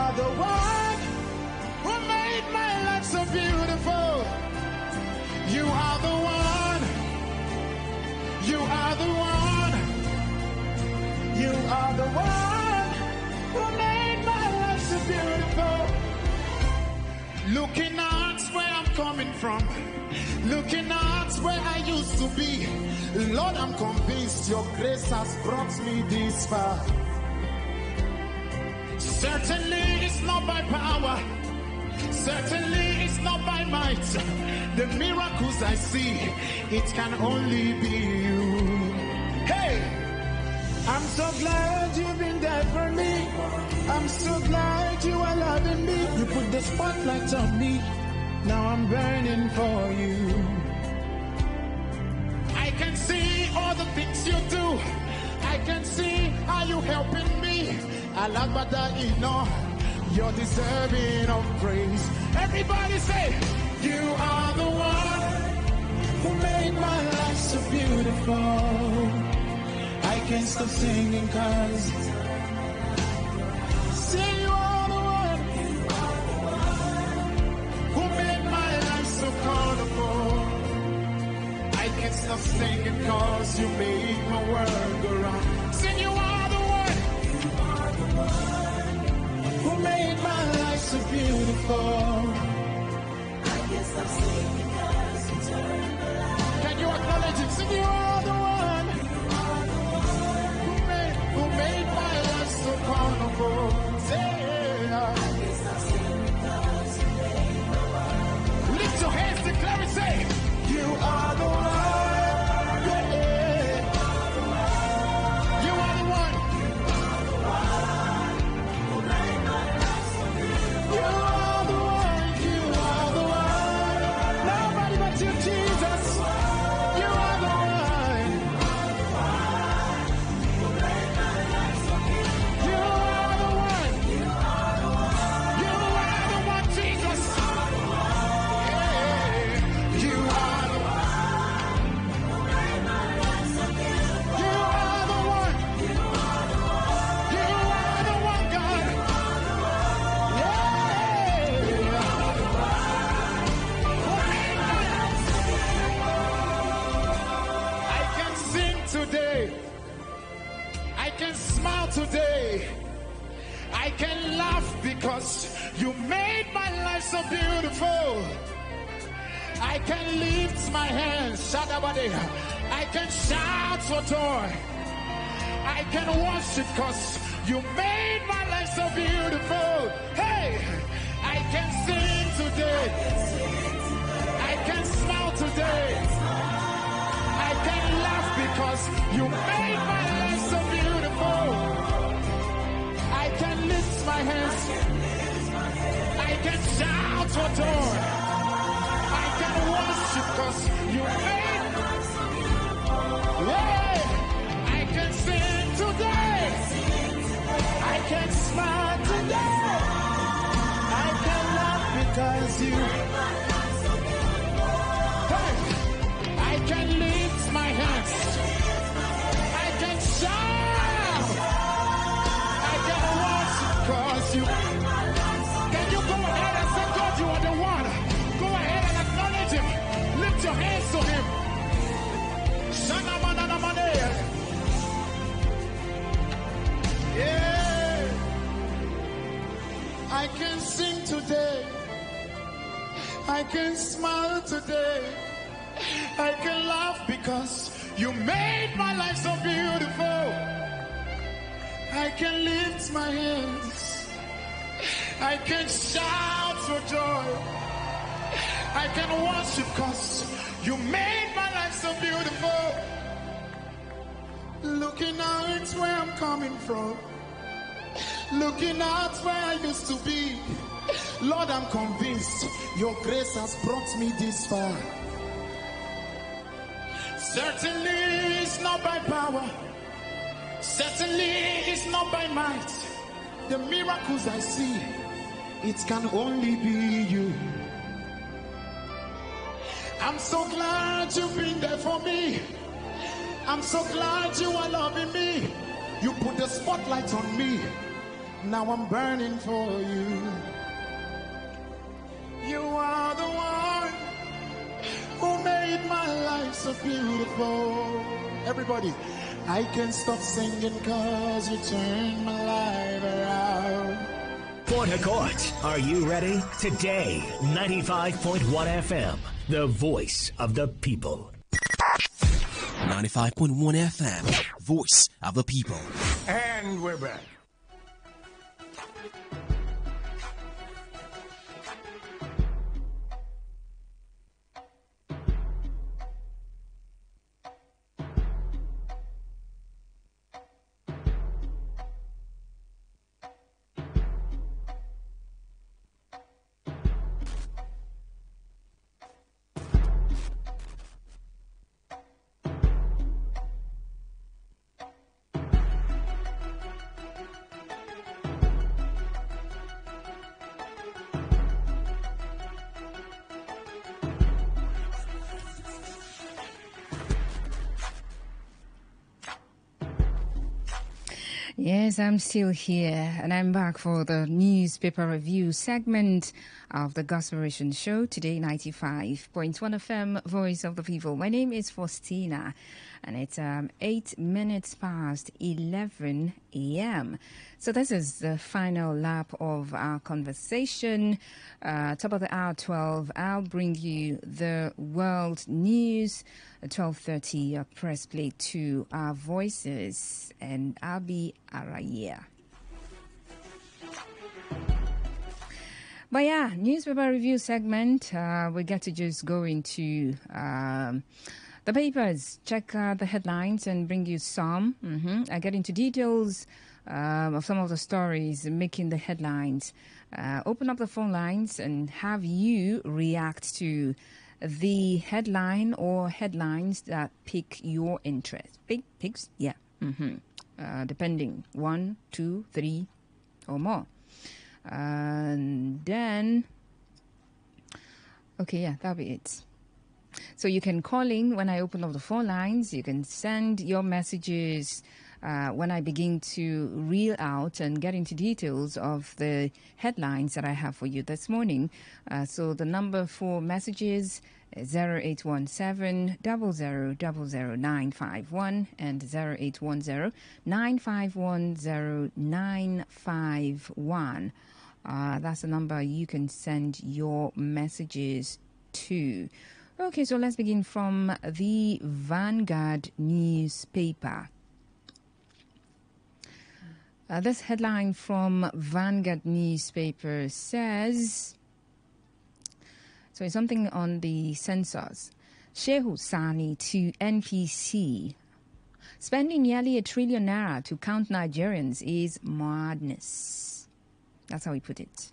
are the one who made my life so beautiful. You are the one. You are the one. You are the one who made my life so beautiful. Looking at where I'm coming from, looking at where I used to be, Lord, I'm convinced your grace has brought me this far. Certainly it's not by power, certainly it's not by might. The miracles I see, it can only be you. Hey! I'm so glad you've been there for me. I'm so glad you are loving me. You put the spotlight on me. Now I'm burning for you. I can see all the things you do. I can see how you helping me. Alagbada ino, you're deserving of praise. Everybody say, you are the one who made my life so beautiful. I can't stop singing cause say you are the one who made my life so colorful. I can't stop singing cause you made my world go round. Sing you are the one who made my life so beautiful. I can't stop singing cause you turned the light. Can you acknowledge it? Sing you are the one who made my life so wonderful. Lift your hands, declare and say, you are the one. You are the one. Who made my life so beautiful. You are the one. You are the one. Nobody but you, Jesus. You are the one. Today, I can laugh because you made my life so beautiful. I can lift my hands, Shadabade. I can shout for joy. I can worship because you made my life so beautiful. Hey, I can sing today. I can smile today. I can laugh because you made my life so beautiful. I can lift my hands. I can shout for joy. I can worship because you made my life so beautiful. Yeah, I can sing today. I can smile today. I can laugh because you made my life so beautiful. Hey, I can lift my hands. I can shout. Cause you can you go ahead and say, God, you are the one. Go ahead and acknowledge him. Lift your hands to him. Yeah. I can sing today. I can smile today. I can laugh because you made my life so beautiful. I can lift my hands. I can shout for joy. I can worship because you made my life so beautiful. Looking out where I'm coming from, looking out where I used to be, Lord, I'm convinced your grace has brought me this far. Certainly it's not by power, certainly it's not by might. The miracles I see, it can only be you. I'm so glad you've been there for me. I'm so glad you are loving me. You put the spotlight on me. Now I'm burning for you. You are the one who made my life so beautiful. Everybody, I can't stop singing cause you turned my life around. Port Harcourt, are you ready? Today, 95.1 FM, the voice of the people. 95.1 FM, voice of the people. And we're back. Yes, I'm still here, and I'm back for the newspaper review segment of the Gospelation Show, Today 95.1 FM, Voice of the People. My name is Faustina, and it's 8 minutes past 11 a.m. So this is the final lap of our conversation. Top of the hour, 12, I'll bring you the world news. 12:30, press play to our voices, and I'll be Araya. But yeah, newspaper review segment, we get to just go into the papers, check the headlines and bring you some. I get into details of some of the stories making the headlines. Open up the phone lines and have you react to the headline or headlines that pique your interest. Picks? Yeah. Depending. 1, 2, 3 or more. And then, okay, yeah, that'll be it. So you can call in when I open up the phone lines. You can send your messages when I begin to reel out and get into details of the headlines that I have for you this morning. So the number for messages is 0817 0000951 and 0810 951 0951. That's the number you can send your messages to. Okay, so let's begin from the Vanguard newspaper. This headline from Vanguard newspaper says, so it's something on the census. Shehu Sani to NPC. Spending nearly 1 trillion naira to count Nigerians is madness. That's how he put it.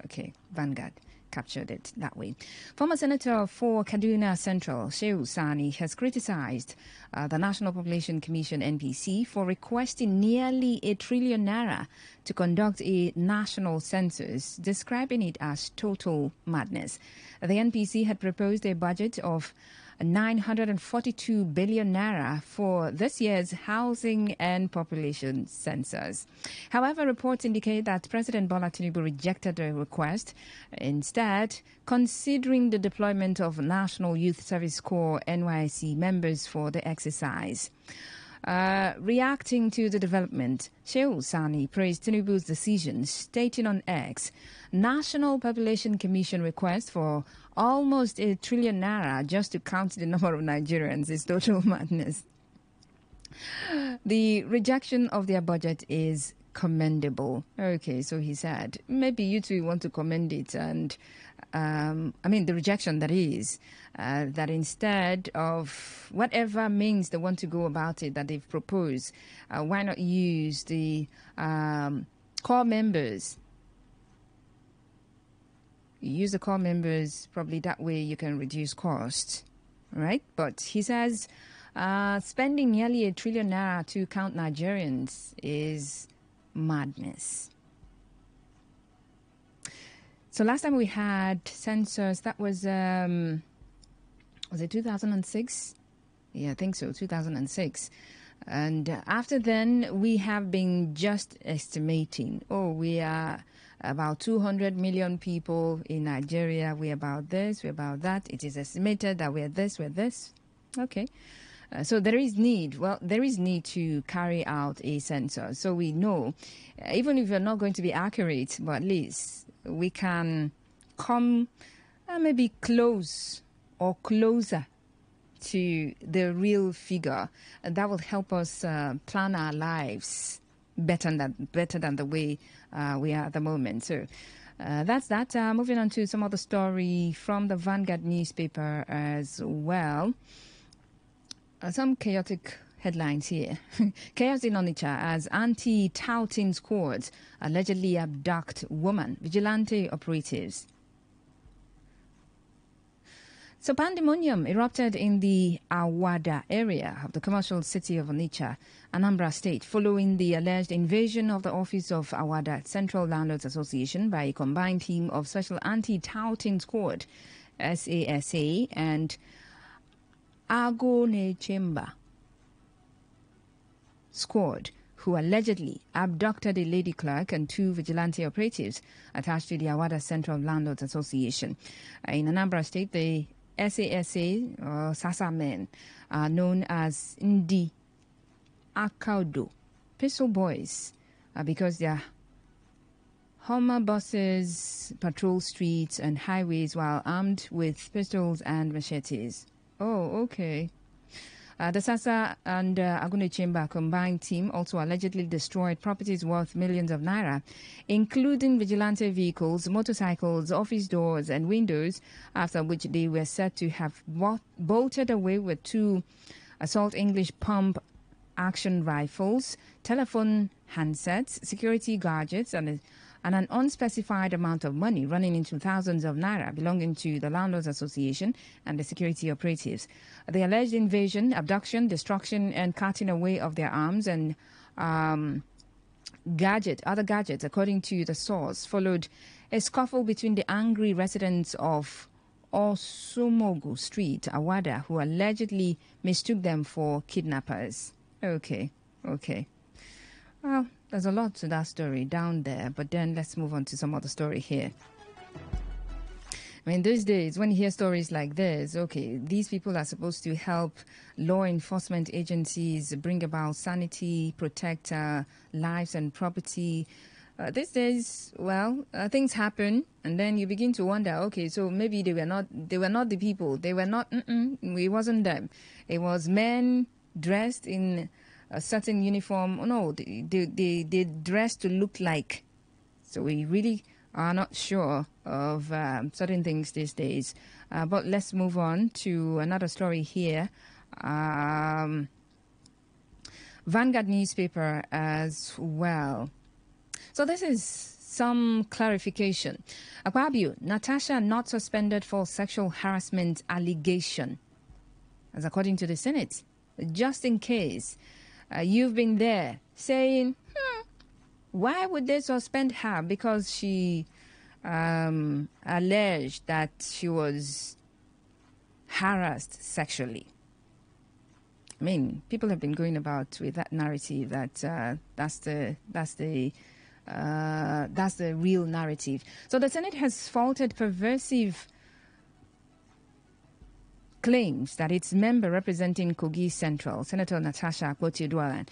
Okay, Vanguard captured it that way. Former Senator for Kaduna Central, Shehu Sani, has criticized the National Population Commission, NPC, for requesting nearly 1 trillion naira to conduct a national census, describing it as total madness. The NPC had proposed a budget of 942 billion naira for this year's housing and population census. However, reports indicate that President Bola Tinubu rejected the request, instead considering the deployment of National Youth Service Corps NYSC members for the exercise. Reacting to the development, Shehu Sani praised Tinubu's decision, stating on X, National Population Commission request for almost 1 trillion naira just to count the number of Nigerians is total madness. The rejection of their budget is commendable. Okay, so he said, maybe you two want to commend it, and the rejection that is, that instead of whatever means they want to go about it that they've proposed, why not use the core members? Use the core members, probably that way you can reduce costs, right? But he says spending nearly 1 trillion naira to count Nigerians is madness. So last time we had census, that was it 2006? Yeah, I think so, 2006. And after then, we have been just estimating, we are about 200 million people in Nigeria. We're about this, we're about that. It is estimated that we're this, we're this. Okay. So there is need. Well, there is need to carry out a census. So we know, even if we're not going to be accurate, but at least we can come maybe close or closer to the real figure, and that will help us plan our lives better than the way we are at the moment. So that's that. Moving on to some other story from the Vanguard newspaper as well. Some chaotic headlines here. Chaos in Onitsha as anti-touting squads allegedly abduct woman. Vigilante operatives. So pandemonium erupted in the Awada area of the commercial city of Onitsha, Anambra State, following the alleged invasion of the office of Awada Central Landlords Association by a combined team of Special Anti-Touting Squad, SASA, and Agonechemba Squad, who allegedly abducted a lady clerk and two vigilante operatives attached to the Awada Central Landlords Association. In Anambra State, the SASA or Sasa men are known as Ndi Akaudo, pistol boys, because their Hummer buses patrol streets and highways while armed with pistols and machetes. Oh, okay. The Sasa and Agunechemba combined team also allegedly destroyed properties worth millions of naira, including vigilante vehicles, motorcycles, office doors and windows, after which they were said to have bolted away with two assault English pump action rifles, telephone handsets, security gadgets, and an unspecified amount of money running into thousands of naira belonging to the Landlords Association and the security operatives. The alleged invasion, abduction, destruction, and carting away of their arms and other gadgets, according to the source, followed a scuffle between the angry residents of Osomogu Street, Awada, who allegedly mistook them for kidnappers. Okay. Well, there's a lot to that story down there, but then let's move on to some other story here. I mean, these days, when you hear stories like this, okay, these people are supposed to help law enforcement agencies bring about sanity, protect lives and property. These days, well, things happen, and then you begin to wonder, okay, so maybe they were not the people. They were not, it wasn't them. It was men dressed in a certain uniform. No, they dress to look like. So we really are not sure of certain things these days. But let's move on to another story here. Vanguard newspaper as well. So this is some clarification. Akpabio, Natasha not suspended for sexual harassment allegation, as according to the Senate. Just in case you've been there saying, why would they suspend her? Because she alleged that she was harassed sexually. I mean, people have been going about with that narrative that that's the real narrative. So the Senate has faulted perversive claims that its member representing Kogi Central, Senator Natasha Akpoti-Uduaghan,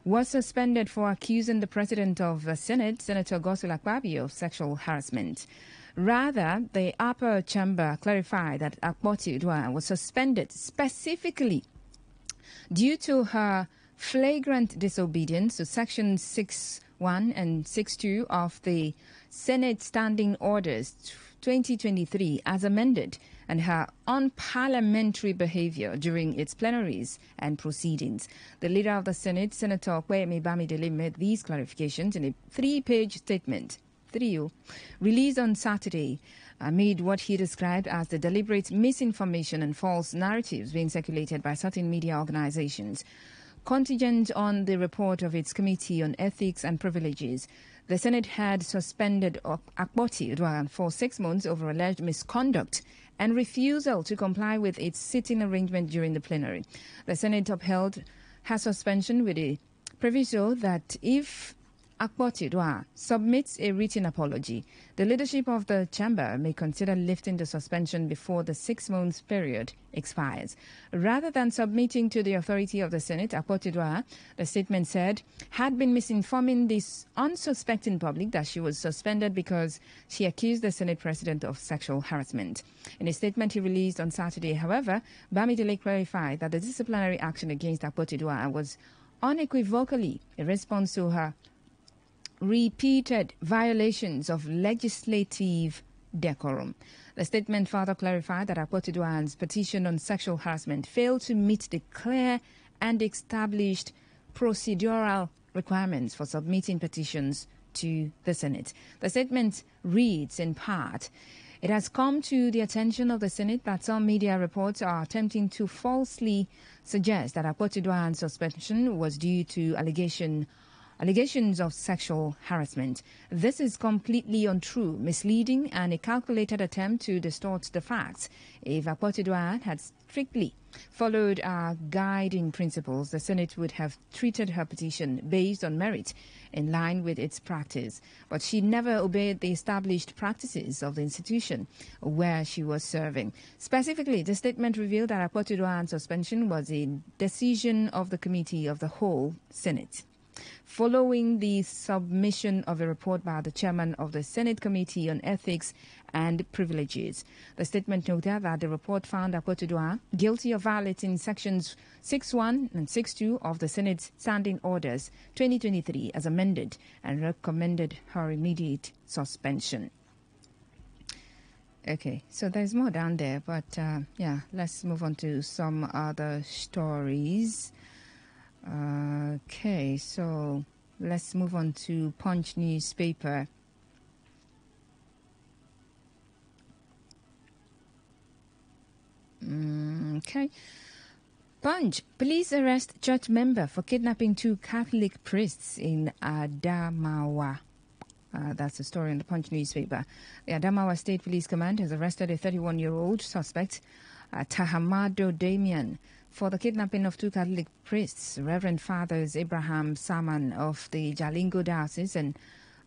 was suspended for accusing the president of the Senate, Senator Godswill Akpabio, of sexual harassment. Rather, the upper chamber clarified that Akpoti-Uduaghan was suspended specifically due to her flagrant disobedience to Section 6.1 and 6.2 of the Senate Standing Orders 2023 as amended, and her unparliamentary behavior during its plenaries and proceedings. The leader of the Senate, Senator Kweyemi Bamidele, made these clarifications in a 3-page statement, released on Saturday, amid what he described as the deliberate misinformation and false narratives being circulated by certain media organizations. Contingent on the report of its Committee on Ethics and Privileges, the Senate had suspended Akpoti-Uduaghan for 6 months over alleged misconduct and refusal to comply with its sitting arrangement during the plenary. The Senate upheld her suspension with a proviso that if Akpotidua submits a written apology, the leadership of the chamber may consider lifting the suspension before the 6-month period expires. Rather than submitting to the authority of the Senate, Akpotidua, the statement said, had been misinforming this unsuspecting public that she was suspended because she accused the Senate president of sexual harassment. In a statement he released on Saturday, however, Bamidele clarified that the disciplinary action against Akpotidua was unequivocally a response to her repeated violations of legislative decorum. The statement further clarified that Akpotidua's petition on sexual harassment failed to meet the clear and established procedural requirements for submitting petitions to the Senate. The statement reads in part, "It has come to the attention of the Senate that some media reports are attempting to falsely suggest that Akpotidua's suspension was due to allegations of sexual harassment. This is completely untrue, misleading, and a calculated attempt to distort the facts. If Akpotidua had strictly followed our guiding principles, the Senate would have treated her petition based on merit in line with its practice. But she never obeyed the established practices of the institution where she was serving." Specifically, the statement revealed that Akpotidua's suspension was a decision of the Committee of the Whole Senate, following the submission of a report by the chairman of the Senate Committee on Ethics and Privileges. The statement noted that the report found Akpotidua guilty of violating sections 6.1 and 6.2 of the Senate's Standing Orders 2023 as amended and recommended her immediate suspension. Okay, so there's more down there, but let's move on to some other stories. Okay, so let's move on to Punch newspaper. Okay. Punch. Police arrest church member for kidnapping 2 Catholic priests in Adamawa. That's the story in the Punch newspaper. The Adamawa State Police Command has arrested a 31-year-old suspect, Tahamado Damian, for the kidnapping of 2 Catholic priests, Reverend Fathers Abraham Saman of the Jalingo Diocese and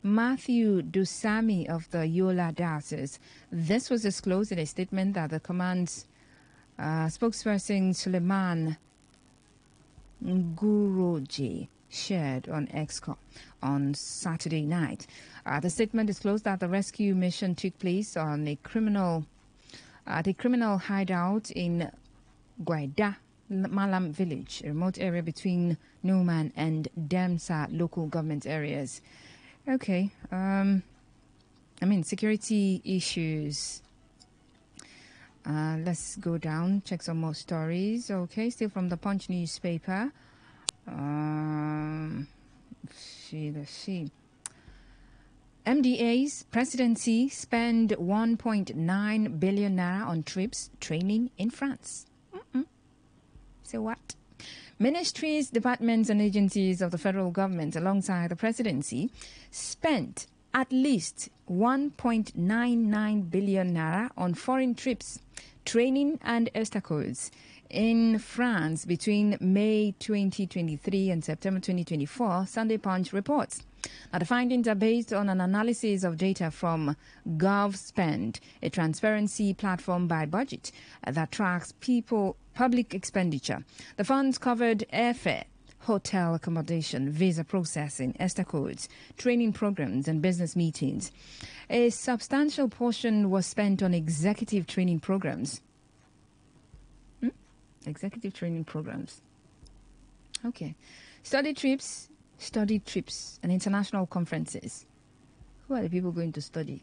Matthew Dusami of the Yola Diocese. This was disclosed in a statement that the command's spokesperson Suleiman Nguroje shared on Exco on Saturday night. The statement disclosed that the rescue mission took place on a criminal hideout in Guaida Malam village, a remote area between Numan and Demsa local government areas. Okay, security issues. Let's go down, check some more stories. Okay, still from the Punch newspaper. Let's see. MDA's presidency spend 1.9 billion naira on trips training in France. So what? Ministries, departments and agencies of the federal government alongside the presidency spent at least 1.99 billion naira on foreign trips, training and escapades in France between May 2023 and September 2024, Sunday Punch reports. Now, the findings are based on an analysis of data from GovSpend, a transparency platform by budget that tracks public expenditure. The funds covered airfare, hotel accommodation, visa processing, ESTA codes, training programs, and business meetings. A substantial portion was spent on executive training programs. Executive training programs. Okay. Study trips, and international conferences. Who are the people going to study?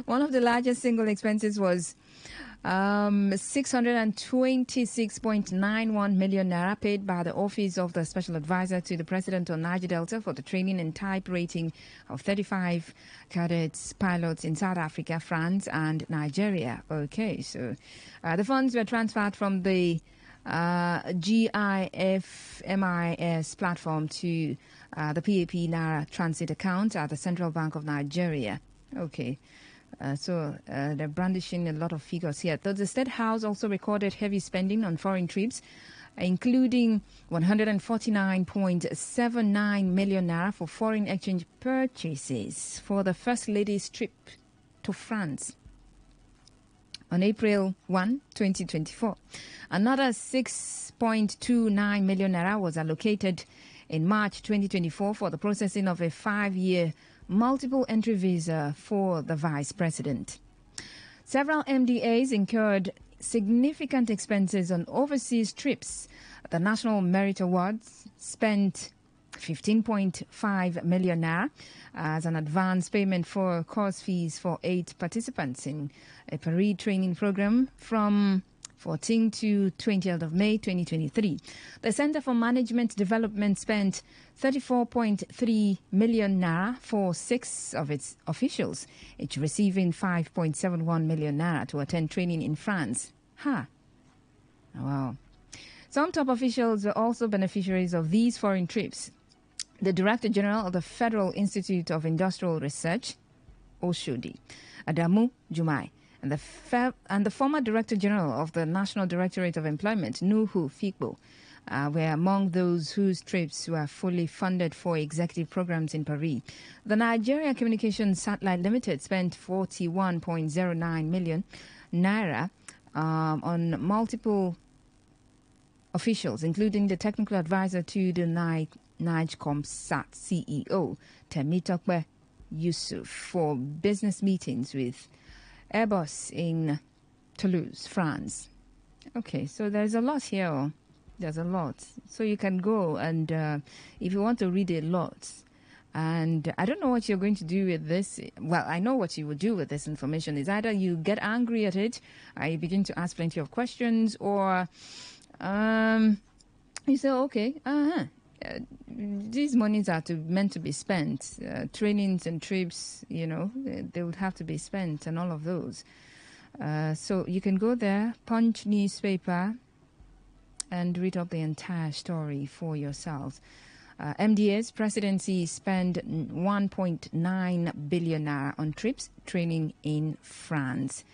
One of the largest single expenses was 626.91 million naira paid by the Office of the Special Advisor to the President on Niger Delta for the training and type rating of 35 cadets, pilots in South Africa, France, and Nigeria. Okay, so the funds were transferred from the GIFMIS platform to the PAP Naira Transit account at the Central Bank of Nigeria. Okay. So they're brandishing a lot of figures here. The State House also recorded heavy spending on foreign trips including 149.79 million naira for foreign exchange purchases for the First Lady's trip to France on April 1, 2024. Another 6.29 million naira was allocated in March 2024 for the processing of a 5-year multiple entry visa for the Vice President. Several MDAs incurred significant expenses on overseas trips. The National Merit Awards spent 15.5 million naira as an advance payment for course fees for 8 participants in a Paris training program from 14 to 20th of May 2023. The Center for Management Development spent 34.3 million naira for 6 of its officials, each receiving 5.71 million naira to attend training in France. Wow. Some top officials were also beneficiaries of these foreign trips. The Director General of the Federal Institute of Industrial Research, Oshodi, Adamu Jumai, and the former Director General of the National Directorate of Employment, Nuhu Fikbo, were among those whose trips were fully funded for executive programs in Paris. The Nigeria Communications Satellite Limited spent 41.09 million naira on multiple officials, including the technical advisor to the NIGECOMSAT CEO, Temitokwe Yusuf, for business meetings with Airbus in Toulouse, France. Okay, so there's a lot here. There's a lot. So you can go and if you want to read a lot, and I don't know what you're going to do with this. Well, I know what you would do with this information. Is either you get angry at it, you begin to ask plenty of questions, or you say, okay, these monies are meant to be spent. Trainings and trips, they would have to be spent, and all of those. So you can go there, Punch newspaper, and read up the entire story for yourselves. MDA's presidency spent 1.9 billion naira on trips, training in France.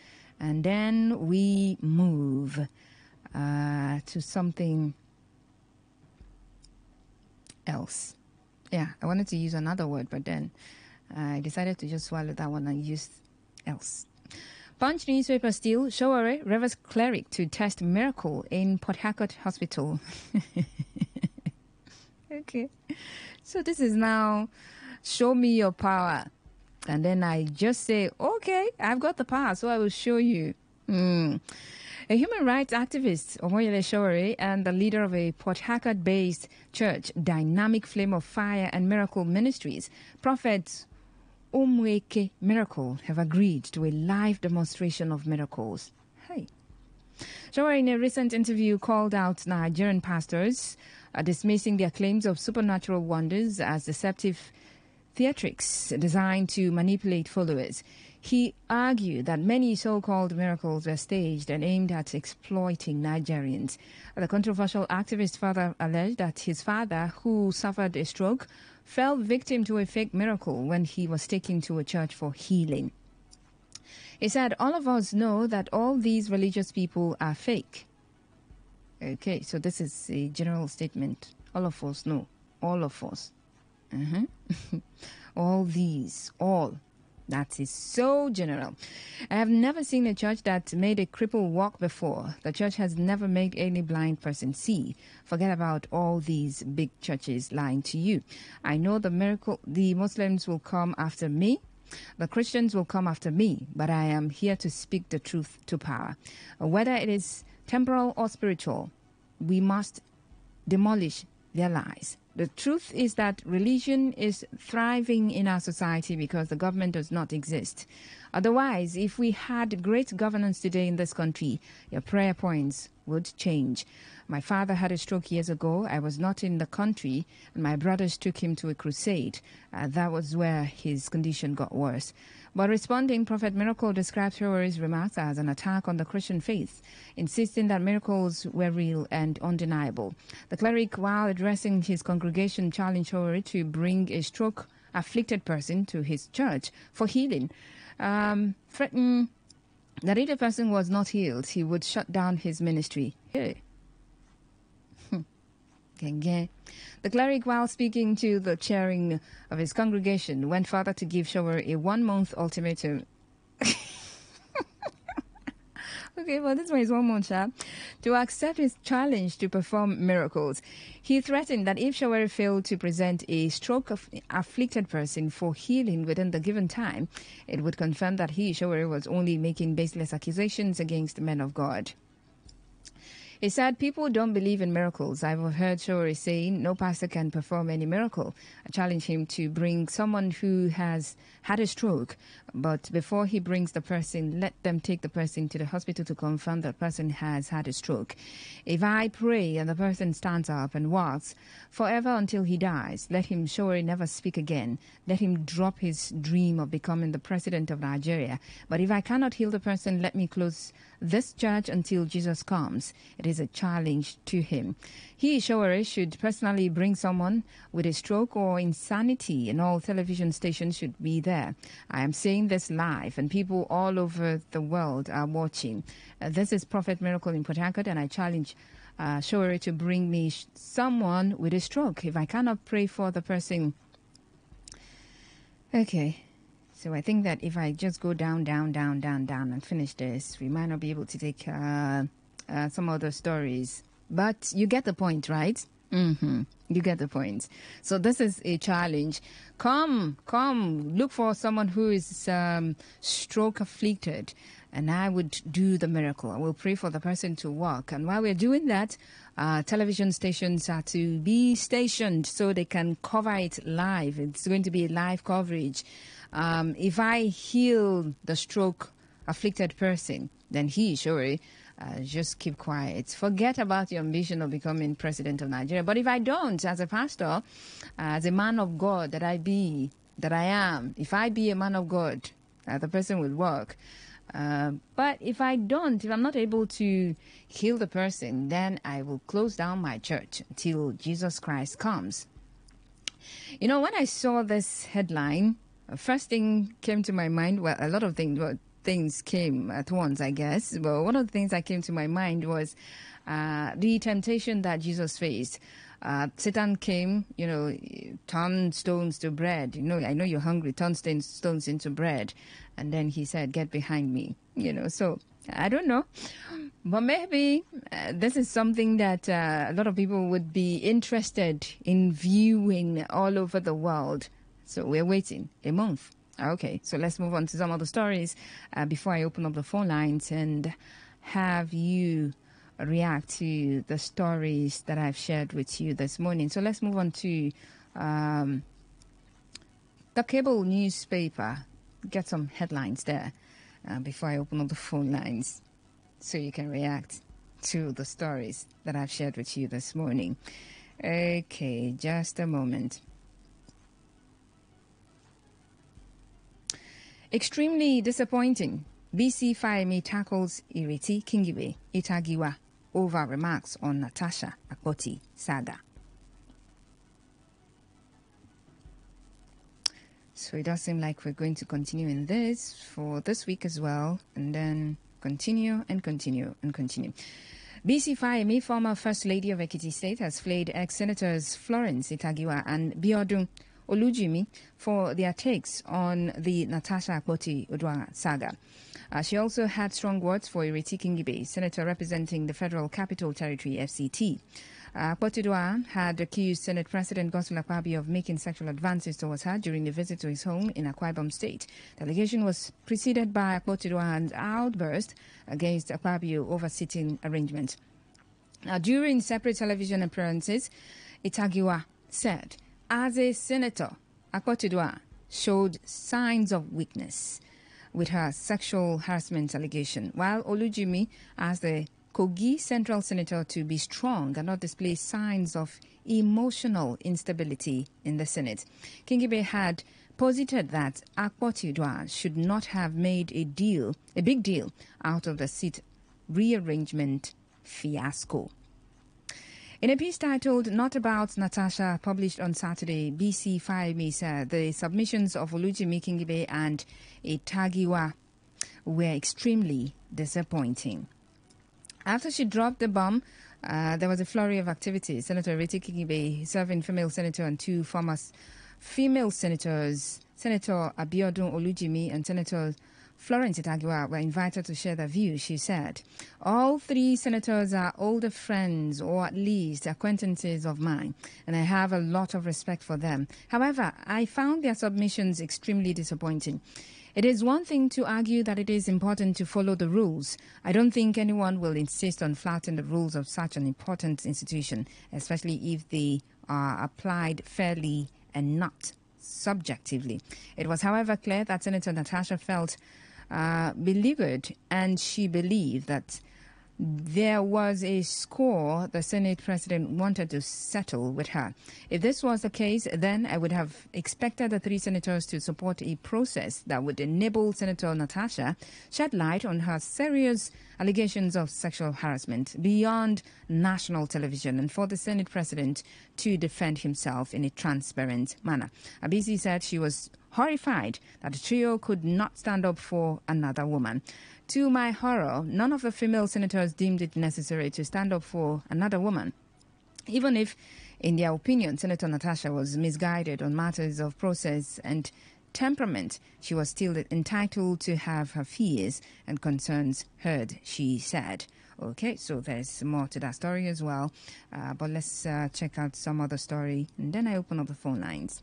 And then we move to something else. Yeah, I wanted to use another word, but then I decided to just swallow that one and use else. Punch newspaper still, Showore reverse cleric to test miracle in Port Harcourt Hospital. Okay. So this is now show me your power. And then I just say, okay, I've got the power, so I will show you. A human rights activist, Omoyele Showore, and the leader of a Port Harcourt-based church, Dynamic Flame of Fire and Miracle Ministries, Prophet Umweke Miracle, have agreed to a live demonstration of miracles. Hey. Showore, in a recent interview, called out Nigerian pastors, dismissing their claims of supernatural wonders as deceptive theatrics designed to manipulate followers. He argued that many so-called miracles were staged and aimed at exploiting Nigerians. The controversial activist further alleged that his father, who suffered a stroke, fell victim to a fake miracle when he was taken to a church for healing. He said, all of us know that all these religious people are fake. Okay, so this is a general statement. All of us know. All of us. All these. All. That is so general. I have never seen a church that made a cripple walk before. The church has never made any blind person see. Forget about all these big churches lying to you. I know the Muslims will come after me. The Christians will come after me. But I am here to speak the truth to power. Whether it is temporal or spiritual, we must demolish their lies. The truth is that religion is thriving in our society because the government does not exist. Otherwise, if we had great governance today in this country, your prayer points would change. My father had a stroke years ago. I was not in the country, and my brothers took him to a crusade. That was where his condition got worse. But responding, Prophet Miracle described Showere's remarks as an attack on the Christian faith, insisting that miracles were real and undeniable. The cleric, while addressing his congregation, challenged Showere to bring a stroke-afflicted person to his church for healing, threatening that if the person was not healed, he would shut down his ministry. Hey. The cleric, while speaking to the chairing of his congregation, went further to give Shower a 1-month ultimatum. Okay, well, this one is 1 month, to accept his challenge to perform miracles. He threatened that if Shower failed to present a stroke-afflicted person for healing within the given time, it would confirm that he, Shower, was only making baseless accusations against the men of God. He said, people don't believe in miracles. I've heard Shower saying no pastor can perform any miracle. I challenge him to bring someone who has had a stroke, but before he brings the person, let them take the person to the hospital to confirm that person has had a stroke. If I pray and the person stands up and walks forever until he dies, let him Shower never speak again. Let him drop his dream of becoming the president of Nigeria. But if I cannot heal the person, let me close this church until Jesus comes. It is a challenge to him. He, Shower, should personally bring someone with a stroke or insanity, and all television stations should be there. I am saying this live, and people all over the world are watching. This is Prophet Miracle in Port Harcourt, and I challenge Shower to bring me someone with a stroke. If I cannot pray for the person... Okay. So I think that if I just go down and finish this, we might not be able to take some other stories. But you get the point, right? You get the point. So this is a challenge. Come, look for someone who is stroke afflicted, and I would do the miracle. I will pray for the person to walk. And while we're doing that, television stations are to be stationed so they can cover it live. It's going to be live coverage. If I heal the stroke afflicted person, then he, Shower, just keep quiet. Forget about your ambition of becoming president of Nigeria. But if I don't, as a pastor, as a man of God that I am, if I be a man of God, the person will work. But if I don't, if I'm not able to heal the person, then I will close down my church until Jesus Christ comes. You know, when I saw this headline, first thing came to my mind, well, a lot of things came at once, I guess. But one of the things that came to my mind was the temptation that Jesus faced. Satan came, turn stones to bread. I know you're hungry, turn stones into bread. And then he said, get behind me. So I don't know. But maybe this is something that a lot of people would be interested in viewing all over the world. So we're waiting a month. Okay, so let's move on to some other stories before I open up the phone lines and have you react to the stories that I've shared with you this morning. So let's move on to the cable newspaper. Get some headlines there before I open up the phone lines so you can react to the stories that I've shared with you this morning. Okay, just a moment. Extremely disappointing. BC Fayemi tackles Ireti Kingibe Itagiwa over remarks on Natasha Akpoti saga. So it does seem like we're going to continue in this for this week as well, and then continue. BC Fayemi, former First Lady of Ekiti State, has flayed ex-senators Florence Itagiwa and Biodun Olujimi for their takes on the Natasha Akpoti Oduah saga. She also had strong words for Ireti Kingibe, senator representing the Federal Capital Territory, FCT. Akpoti Oduah had accused Senate President Godswill Akpabio of making sexual advances towards her during a visit to his home in Akwa Ibom State. The allegation was preceded by Akpoti Oduah's outburst against Akpabio over sitting arrangement. During separate television appearances, Itagiwa said, as a senator, Akpoti Oduah showed signs of weakness with her sexual harassment allegation, while Olujimi asked the Kogi Central Senator to be strong and not display signs of emotional instability in the Senate. Kingibe had posited that Akpoti Oduah should not have made a big deal out of the seat rearrangement fiasco. In a piece titled Not About Natasha, published on Saturday, BC Fayemi said the submissions of Olujimi Kingibe and Itagiwa were extremely disappointing. After she dropped the bomb There was a flurry of activities. Senator Reti Kigibe, serving female senator, and two former female senators, Senator Abiodun Olujimi and Senator Florence Itagiwa, were invited to share their views, she said. All three senators are older friends, or at least acquaintances of mine, and I have a lot of respect for them. However, I found their submissions extremely disappointing. It is one thing to argue that it is important to follow the rules. I don't think anyone will insist on flouting the rules of such an important institution, especially if they are applied fairly and not subjectively. It was, however, clear that Senator Natasha felt beleaguered, and she believed that there was a score the Senate President wanted to settle with her. If this was the case, then I would have expected the three senators to support a process that would enable Senator Natasha shed light on her serious allegations of sexual harassment beyond national television, and for the Senate President to defend himself in a transparent manner. Abisi said she was horrified that the trio could not stand up for another woman. To my horror, none of the female senators deemed it necessary to stand up for another woman. Even if, in their opinion, Senator Natasha was misguided on matters of process and temperament, she was still entitled to have her fears and concerns heard, she said. Okay, so there's more to that story as well. But let's check out some other story, and then I open up the phone lines.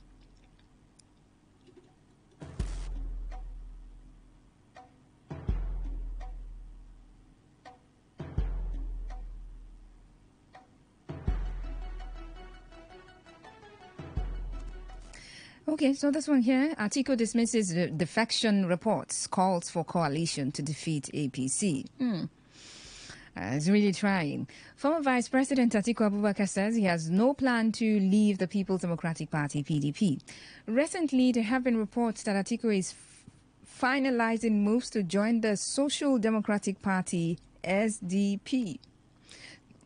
Okay, so this one here, Atiku dismisses the defection reports, calls for coalition to defeat APC. It's really trying. Former Vice President Atiku Abubakar says he has no plan to leave the People's Democratic Party, PDP. Recently, there have been reports that Atiku is finalizing moves to join the Social Democratic Party, SDP.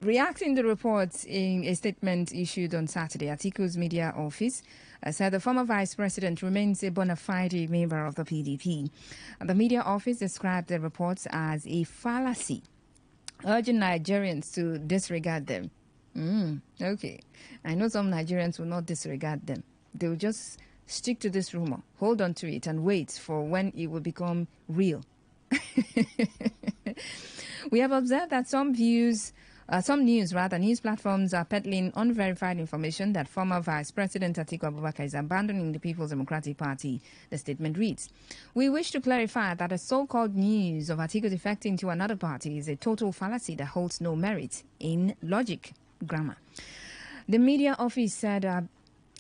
Reacting to reports in a statement issued on Saturday, Atiku's media office said the former vice president remains a bona fide member of the PDP. The media office described the reports as a fallacy, urging Nigerians to disregard them. Okay. I know some Nigerians will not disregard them. They will just stick to this rumor, hold on to it, and wait for when it will become real. We have observed that some news platforms are peddling unverified information that former Vice President Atiku Abubakar is abandoning the People's Democratic Party, the statement reads. We wish to clarify that the so-called news of Atiku defecting to another party is a total fallacy that holds no merit in logic, grammar. The media office said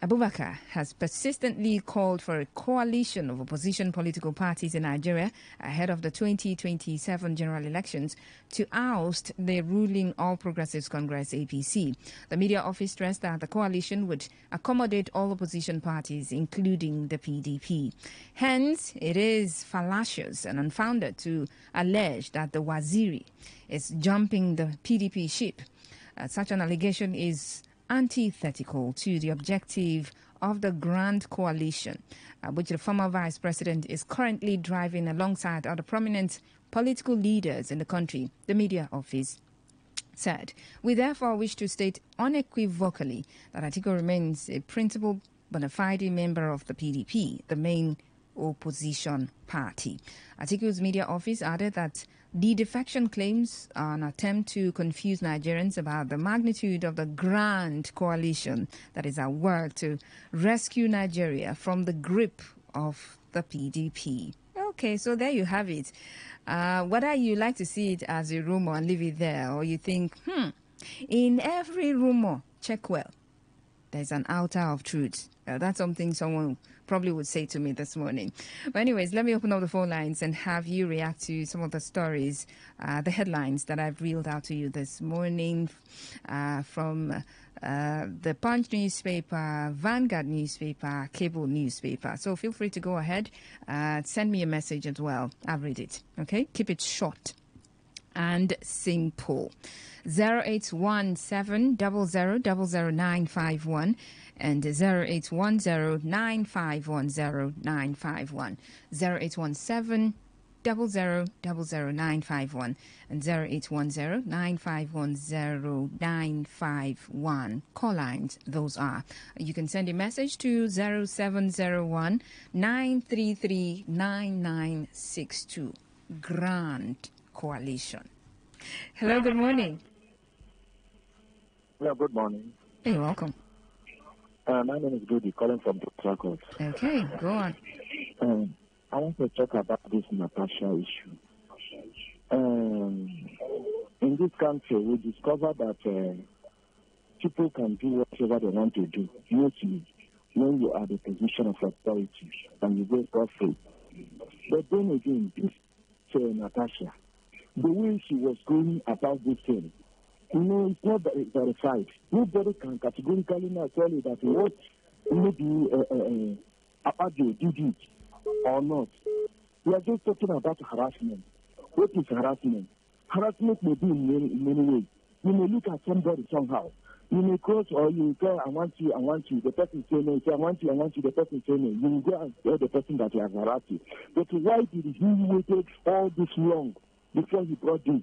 Abubakar has persistently called for a coalition of opposition political parties in Nigeria ahead of the 2027 general elections to oust the ruling All Progressives Congress, APC. The media office stressed that the coalition would accommodate all opposition parties, including the PDP. Hence, it is fallacious and unfounded to allege that the Waziri is jumping the PDP ship. Such an allegation is antithetical to the objective of the Grand Coalition, which the former vice president is currently driving alongside other prominent political leaders in the country, the media office said. We therefore wish to state unequivocally that Atiku remains a principal bona fide member of the PDP, the main opposition party. Atiku's media office added that the defection claims are an attempt to confuse Nigerians about the magnitude of the grand coalition that is at work to rescue Nigeria from the grip of the PDP. Okay, so there you have it. Whether you like to see it as a rumor and leave it there, or you think, in every rumor, check well. There's an outer of truth. That's something someone probably would say to me this morning. But anyways, let me open up the phone lines and have you react to some of the stories, the headlines that I've reeled out to you this morning from the Punch newspaper, Vanguard newspaper, Cable newspaper. So feel free to go ahead, send me a message as well. I'll read it. Okay? Keep it short and simple. 0817 0000951 and 0810 9510951. 0817 080000951 and 0810-951-0951. Call lines, those are. You can send a message to 0701-933-9962. Grand Coalition. Hello, good morning. Yeah, good morning. Hey, welcome. My name is Goody, calling from the Records. Okay, go on. I want to talk about this Natasha issue. In this country, we discovered that people can do whatever they want to do, mostly when you are the position of authority and you go for free. But then again, this Natasha, the way she was going about this thing, it's not verified. Nobody can categorically now tell you that what maybe Abajo did it or not. We are just talking about harassment. What is harassment? Harassment may be in many ways. You may look at somebody somehow. You may cross or you go, I want you. The person say no. You say, I want you. The person say no. You will go and tell the person that you have harassed you. But why did he wait all this long before he brought this?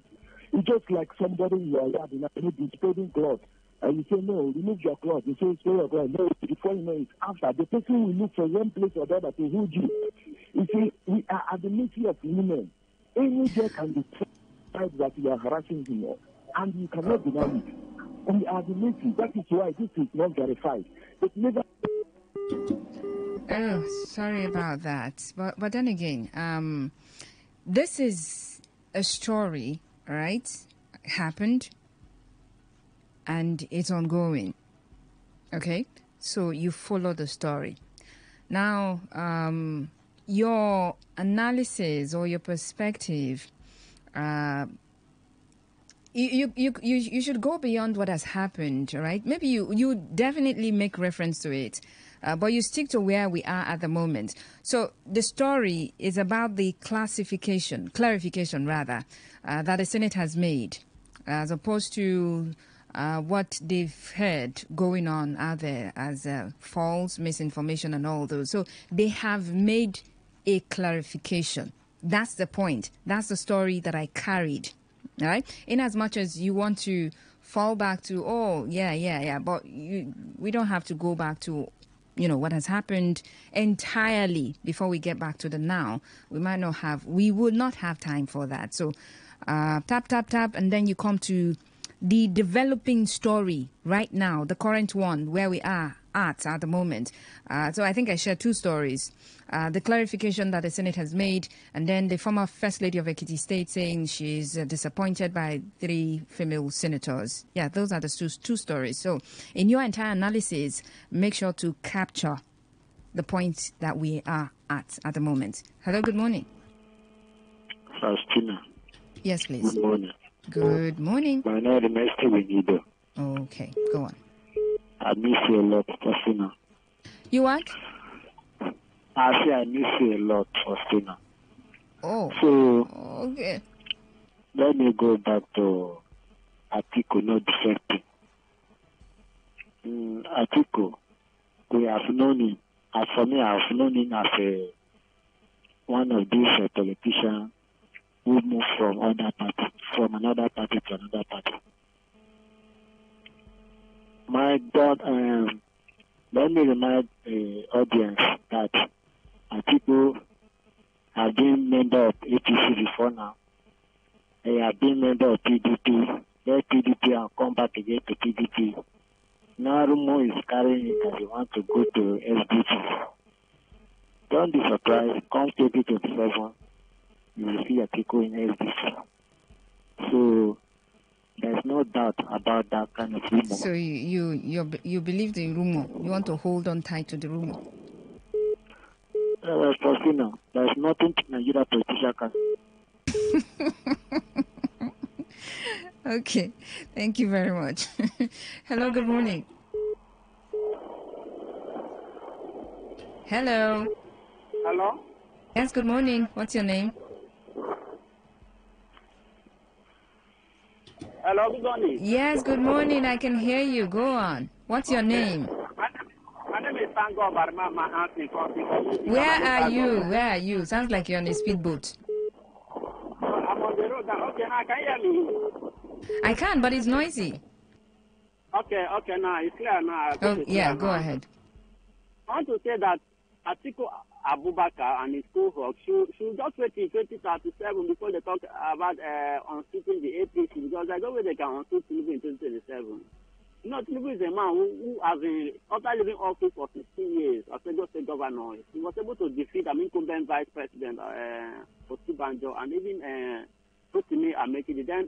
It's just like somebody in your yard, maybe spreading cloth. And you say, no, remove your cloth. You say, spray your cloth. No, before you know it, after, the person will look for one place or the other to hold you. You see, we are at the mercy of women. Any day can be tried that you are harassing him, and you cannot deny it. We are the mercy. That is why this is not verified. It never... Oh, sorry about that. But then again, this is a story, right? Happened, and it's ongoing. Okay? So you follow the story. Now, your analysis or your perspective, you should go beyond what has happened, right? Maybe you definitely make reference to it, but you stick to where we are at the moment. So the story is about the clarification rather, that the Senate has made, as opposed to what they've heard going on out there as false misinformation and all those. So they have made a clarification. That's the point. That's the story that I carried. All right. In as much as you want to fall back to, but we don't have to go back to, what has happened entirely before we get back to the now. We would not have time for that. So tap, and then you come to the developing story right now, the current one where we are at the moment. So I think I shared two stories. The clarification that the Senate has made, and then the former First Lady of Ekiti State saying she's disappointed by 3 female senators. Yeah, those are the two stories. So in your entire analysis, make sure to capture the point that we are at the moment. Hello, good morning. Faustina. Yes, please. Good morning. Good morning. My name is Mr. Winido. Okay, go on. I miss you a lot, Faustina. You what? I say I miss you a lot, Faustina. Oh. So, okay. Let me go back to Atiku, not defecting. Atiku, we have known him. As for me, I have known him as one of these politicians who move from another party to another party. My God, let me remind the audience that people have been member of APC before now. They have been member of PDP. Let PDP and come back again to PDP. Now Rumo is carrying it and they want to go to SDP. Don't be surprised. Come 2027, you will see Atiku in SDP. So there's no doubt about that kind of rumor. So you believe the rumor? You want to hold on tight to the rumor? Faustina, there's nothing Nigeria politician can. Okay, thank you very much. Hello, good morning. Hello. Hello? Yes, good morning. What's your name? Hello, good morning. Yes, good morning. I can hear you. Go on. What's your name? My name is Tango Barma. My aunt is Where are you? Sounds like you're on a speedboat. Okay, now can you hear me? I can, but it's noisy. Okay, now it's clear now. Oh, yeah, go ahead. I want to say that Atiku Abubakar and his cohort should just wait till 2037 before they talk about unseating the APC, because there's no way they can unseat Tinubu in 2037. You know, Tinubu is a man who has been, after living office for 16 years as a state governor, he was able to defeat an incumbent vice president, Osibanjo, and even Rotimi Ameki, then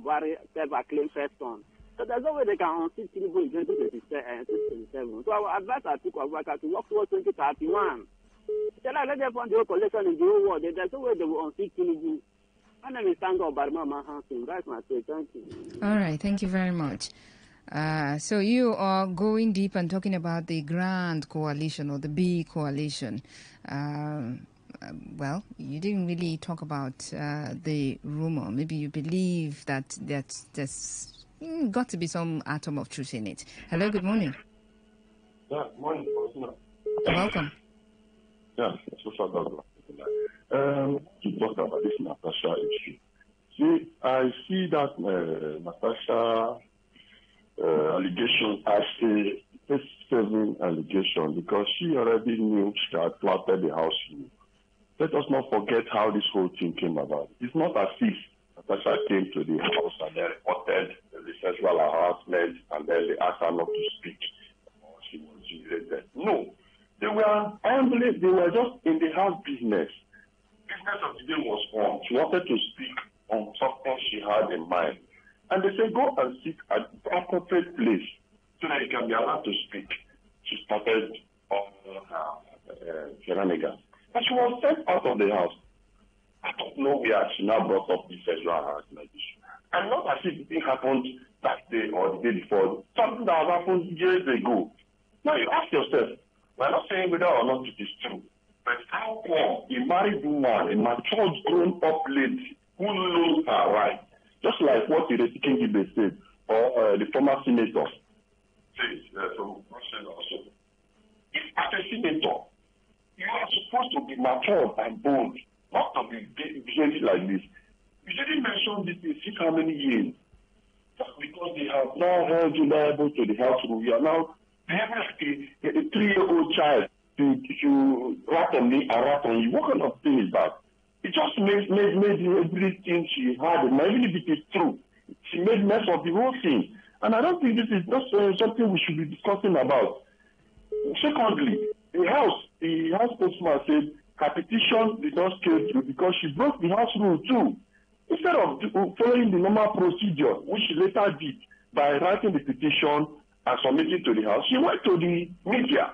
Buhari self-acclaimed first son. So there's no way they can unseat Tinubu in 2027. So I would advise Atiku Abubakar to work towards 2031. Let them fund the whole collection in the whole world. There's no way they will unseat Tinubu. My name is Tango Barma Mahansin. That's my say. Thank you. All right, thank you very much. So you are going deep and talking about the grand coalition or the big coalition. Well, you didn't really talk about the rumor. Maybe you believe that there's got to be some atom of truth in it. Hello, good morning. Yeah, morning. Welcome. Yeah, so far, to talk about this Natasha issue. See, I see that Natasha allegation as a first-saving allegation because she already knew she had planted the house. Let us not forget how this whole thing came about. It's not as if Natasha came to the house and they reported the sexual harassment and then they asked her not to speak. She was humiliated. No. They were just in the house business. Business of the day was on. She wanted to speak on something she had in mind. And they said, go and sit at the appropriate place so that you can be allowed to speak. She started on her shenanigans. And she was sent out of the house. I don't know where she now brought up the sexual harassment issue. And not as if the thing happened that day or the day before. Something that has happened years ago. Now you ask yourself, we're not saying whether or not it is true, but how come a married woman, a matured grown-up lady who knows her right, just like what Ireti Kingibe said, or the former senator says from Russia also, if as a senator, you are supposed to be mature and bold, not to be behaving like this. You didn't mention this in 6 how many years? Just because they have now held you liable to the house rule, you are now behaving like a 3-year-old child to rat on me and rat on you. What kind of thing is that? It just made everything she had, and even if it is true, she made mess of the whole thing. And I don't think this is just something we should be discussing about. Secondly, the house postman said her petition did not scale through because she broke the house rule too. Instead of following the normal procedure, which she later did by writing the petition and submitting to the house, she went to the media.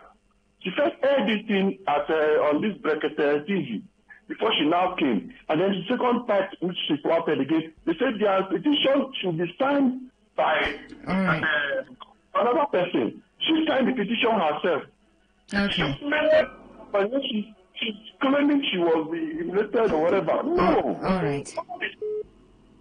She first aired this thing on this bracket TV before she now came. And then the second part, which she planted again, they said their petition should be signed by another person. She signed the petition herself. Okay. But then she's claiming she was humiliated or whatever. No. All right.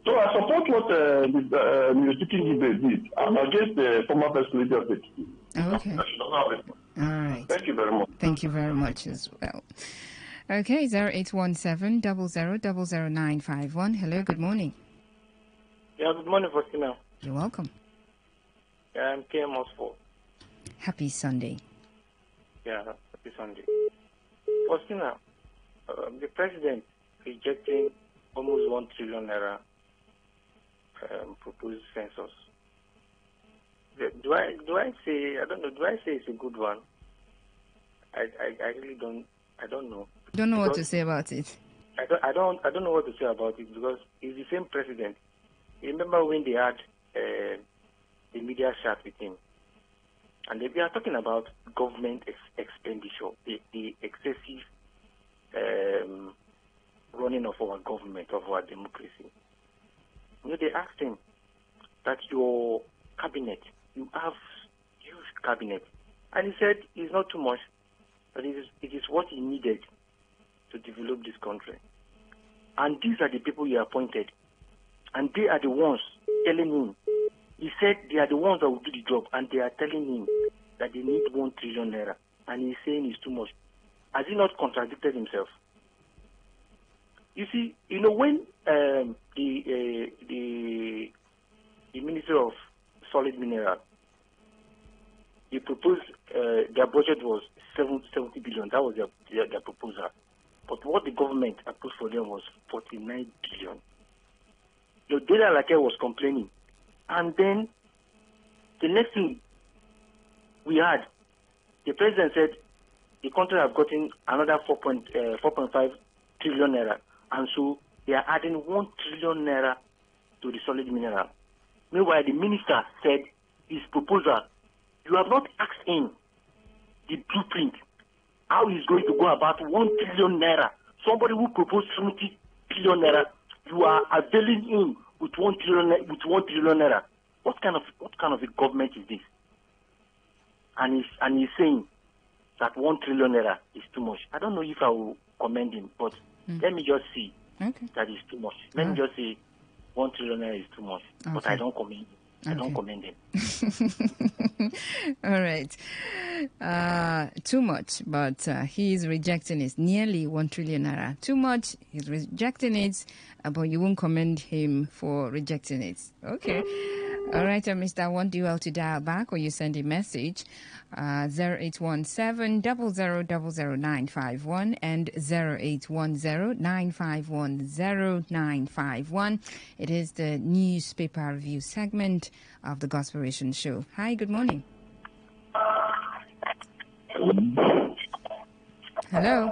So I support what Mr. Kingibe did. I'm against the former first lady of the city. Okay. All right. Thank you very much. Thank you very much as well. Okay, 0817 00951. Hello, good morning. Yeah, good morning, Faustina. You're welcome. Yeah, I'm KM Osford. Happy Sunday. Yeah, happy Sunday. Faustina, the president rejecting almost 1 trillion naira proposed census. Do I say it's a good one? I really don't. I don't know. Don't know what to say about it. I don't know what to say about it because he's the same president. You remember when they had the media chat with him, and they are talking about government expenditure, the excessive running of our government, of our democracy. You know, they asked him that your cabinet, you have huge cabinet, and he said it's not too much, but it is what he needed to develop this country. And these are the people he appointed, and they are the ones telling him. He said they are the ones that will do the job, and they are telling him that they need 1 trillion naira, and he's saying it's too much. Has he not contradicted himself? You see, when the Ministry of Solid Mineral, they proposed their budget was 70 billion. That was their proposal. But what the government approved for them was 49 billion. The Dela Lake was complaining. And then the next thing we had, the president said the country have gotten another 4.5 trillion naira. And so they are adding 1 trillion naira to the solid mineral. Meanwhile, the minister said his proposal, you have not asked him the blueprint, how he's going to go about 1 trillion naira. Somebody who proposed 70 billion naira, you are availing him with 1 trillion naira. What kind of a government is this? And he's saying that 1 trillion naira is too much. I don't know if I will commend him, but let me just see that is too much. Let me just say 1 trillion naira is too much, but I don't commend him. I don't commend him. All right. Too much, but he is rejecting it. Nearly 1 trillion naira. Too much, he's rejecting it, but you won't commend him for rejecting it. Okay. All right, Mr. I want you all to dial back or you send a message 0817-00000951 and 0810-951-0951. It is the newspaper review segment of the Gospiration Show. Hi, good morning. Hello.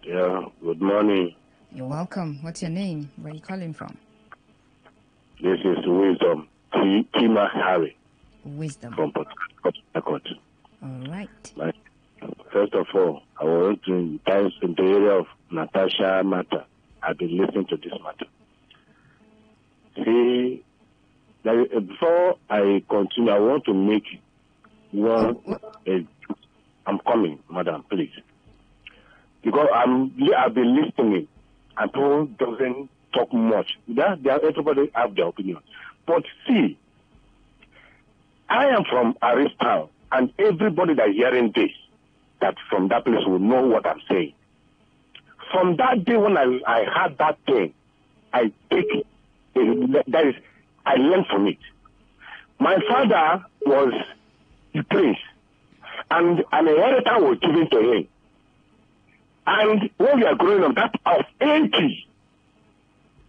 Yeah, good morning. You're welcome. What's your name? Where are you calling from? This is Wisdom. Kima Harry. Wisdom. From Port Harcourt. All right. First of all, I want to thank in the area of Natasha matter. I've been listening to this matter. See, before I continue, I want to make one. I'm coming, madam, please. Because I've been listening, and people doesn't talk much. Everybody have their opinion. But see, I am from Aristotle, and everybody that is hearing this, that from that place will know what I'm saying. From that day when I had that thing, I take it, I learned from it. My father was the prince, and an inheritance was given to him. And when we are growing up, that of 80,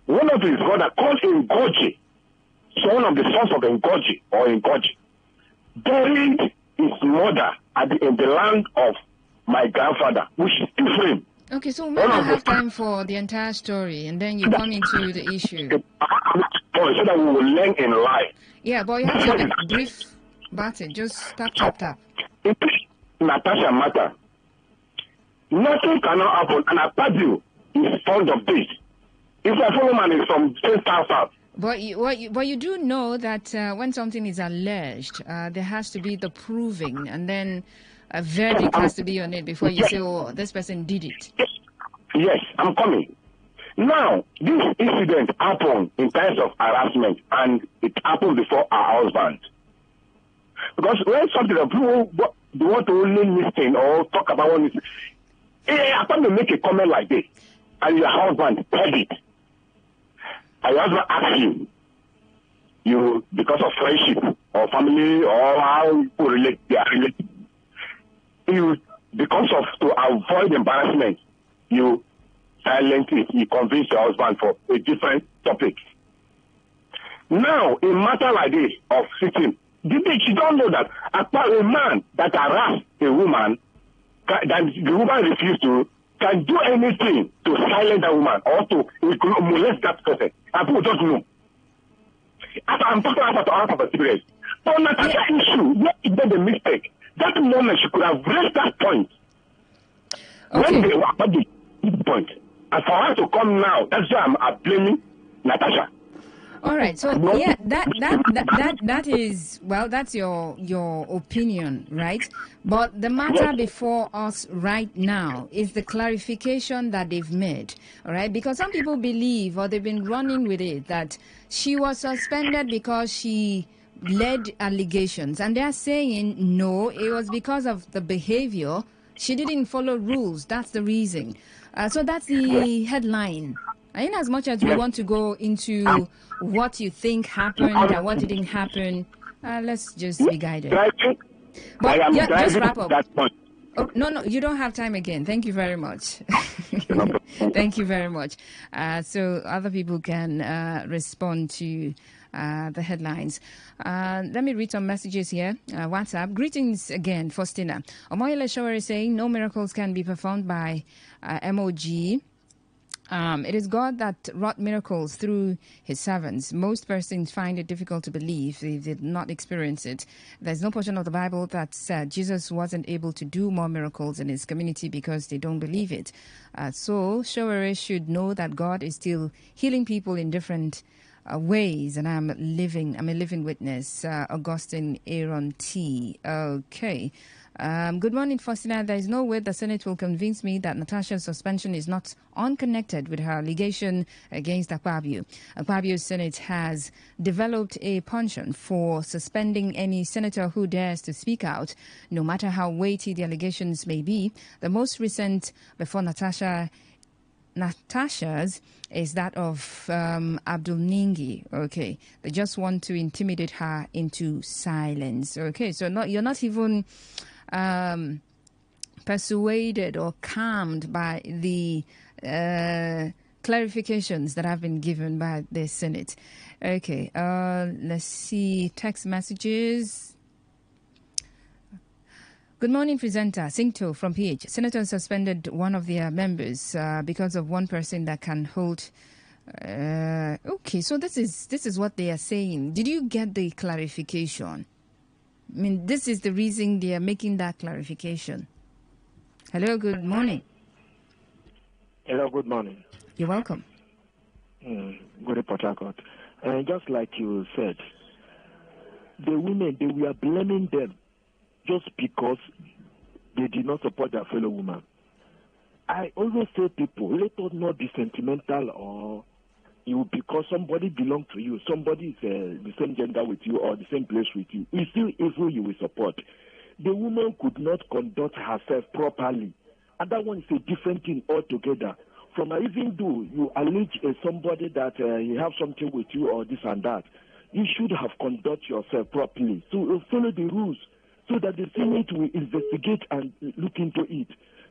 one of his brother called him Goji, so one of the sons of Ngoji or Ngoji, buried his mother in the land of my grandfather, which is Ephraim. Okay, so we might not have time for the entire story, and then you come into the issue. So that we will learn in life. Yeah, but you have to be brief about it. Just tap. In Natasha matter, nothing cannot happen, and I tell you, is fond of this. If a fellow man is from South. But you do know that when something is alleged, there has to be the proving, and then a verdict has to be on it before you say, oh, this person did it. Yes, I'm coming. Now, this incident happened in times of harassment, and it happened before our husband. Because when something that people want to only listen or talk about one, I come to make a comment like this, and your husband heard it. I also ask you, because of friendship or family or how people relate, they are related. Because of to avoid embarrassment, you silently convince your husband for a different topic. Now, a matter like this of sitting, she don't know that a man that harassed a woman, that the woman refused to, can do anything to silence that woman or to molest that person. And people don't know. I'm talking about our experience. But on that issue, where is the mistake? That moment she could have raised that point. Okay. When they were at the point. And for her to come now, that's why I'm blaming Natasha. All right. So yeah, that is, well, that's your opinion, right? But the matter before us right now is the clarification that they've made. All right, because some people believe, or they've been running with it, that she was suspended because she led allegations, and they're saying no, it was because of the behavior She didn't follow rules. That's the reason. So that's the headline. In as much as we want to go into what you think happened and what didn't happen, let's just be guided. But yeah, just wrap up. Oh, no, you don't have time again. Thank you very much. Thank you very much. So other people can respond to the headlines. Let me read some messages here. WhatsApp. Greetings again, Faustina. Omoyele Shower is saying no miracles can be performed by MOG. It is God that wrought miracles through his servants. Most persons find it difficult to believe they did not experience it. There's no portion of the Bible that said Jesus wasn't able to do more miracles in his community because they don't believe it. So Showere should know that God is still healing people in different ways, and I'm a living witness. Augustine Aaron T. Okay. Good morning, Faustina. There is no way the Senate will convince me that Natasha's suspension is not unconnected with her allegation against Akpabio. Akpabio's Senate has developed a penchant for suspending any senator who dares to speak out, no matter how weighty the allegations may be. The most recent before Natasha's is that of Abdul Ningi. Okay, they just want to intimidate her into silence. Okay, so you're not even persuaded or calmed by the clarifications that have been given by the Senate. Okay, let's see text messages. Good morning, presenter. Singto from PH. Senators suspended one of their members because of one person that can hold. Okay, so this is what they are saying. Did you get the clarification? I mean, this is the reason they are making that clarification. Hello, good morning. Hello, good morning. You're welcome. Good Port Harcourt. Just like you said, the women, they were blaming them just because they did not support their fellow woman. I always say people, let us not be sentimental or you because somebody belongs to you, somebody is the same gender with you or the same place with you. It's still evil you will support. The woman could not conduct herself properly. And that one is a different thing altogether. From even though you allege somebody that he have something with you or this and that, you should have conduct yourself properly. So follow the rules so that the Senate will investigate and look into it.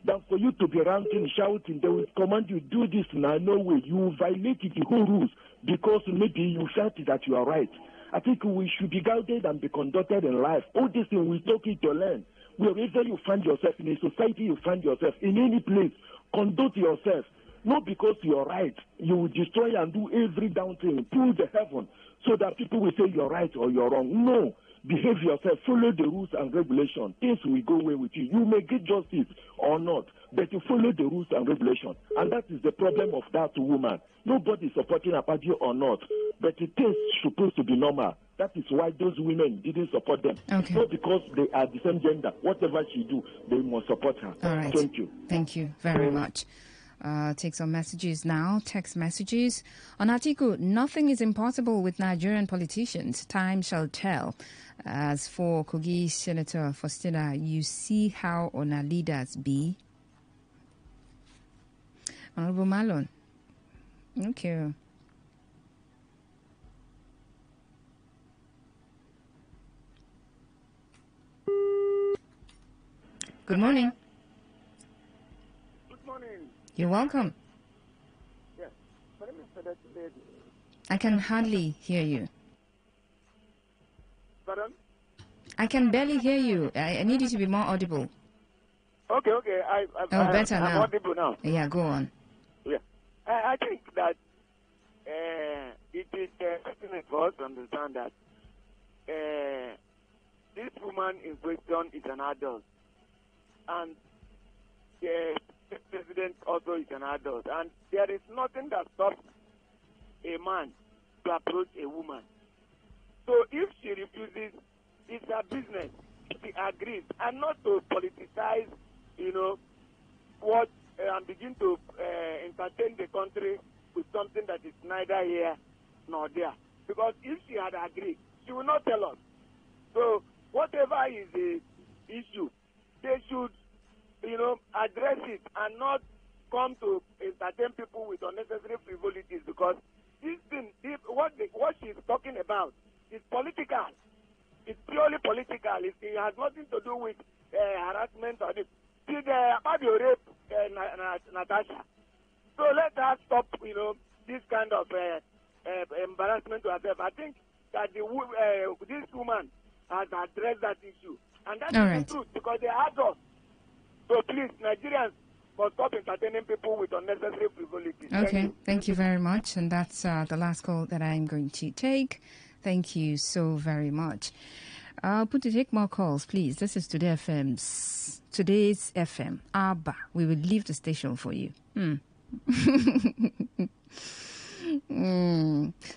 That for you to be ranting, shouting, they will command you, do this now, no way. You violated the whole rules because maybe you felt that you are right. I think we should be guided and be conducted in life. All these things we talk it to learn. Wherever you find yourself, in a society you find yourself, in any place, conduct yourself. Not because you're right. You will destroy and do every down thing, pull the heaven, so that people will say you're right or you're wrong. No. Behave yourself, follow the rules and regulations. Things will go away with you. You may get justice or not, but you follow the rules and regulations. And that is the problem of that woman. Nobody is supporting Akpabio or not, but it is supposed to be normal. That is why those women didn't support them. Okay. Not because they are the same gender. Whatever she do, they must support her. All right. Thank you. Thank you very much. Take some messages now, text messages. On Atiku, nothing is impossible with Nigerian politicians. Time shall tell. As for Kogi Senator Faustina, you see how on our leaders be. Honorable Malon. Okay. Good morning. Good morning. You're welcome. Yes. My name is Fedek Lady. I can hardly hear you. Pardon? I can barely hear you. I need you to be more audible. Okay. Better I'm now. audible now. Yeah, go on. Yeah. I think that it is pertinent for us to understand that this woman in question is an adult. And the president also is an adult. And there is nothing that stops a man to approach a woman. So if she refuses, it's her business. She agrees. And not to politicize, what and begin to entertain the country with something that is neither here nor there. Because if she had agreed, she will not tell us. So whatever is the issue, they should address it and not come to entertain people with unnecessary frivolities, because this thing, what she's talking about is political. It's purely political. It has nothing to do with harassment or this. See, about the rape, Natasha. So let her stop, this kind of embarrassment to herself. I think that this woman has addressed that issue. And that is the truth, because they had us. So please, Nigerians must stop entertaining people with unnecessary frivolities. Okay, thank you very much. And that's the last call that I'm going to take. Thank you so very much. Take more calls, please. This is Today's FM. Abba, we will leave the station for you.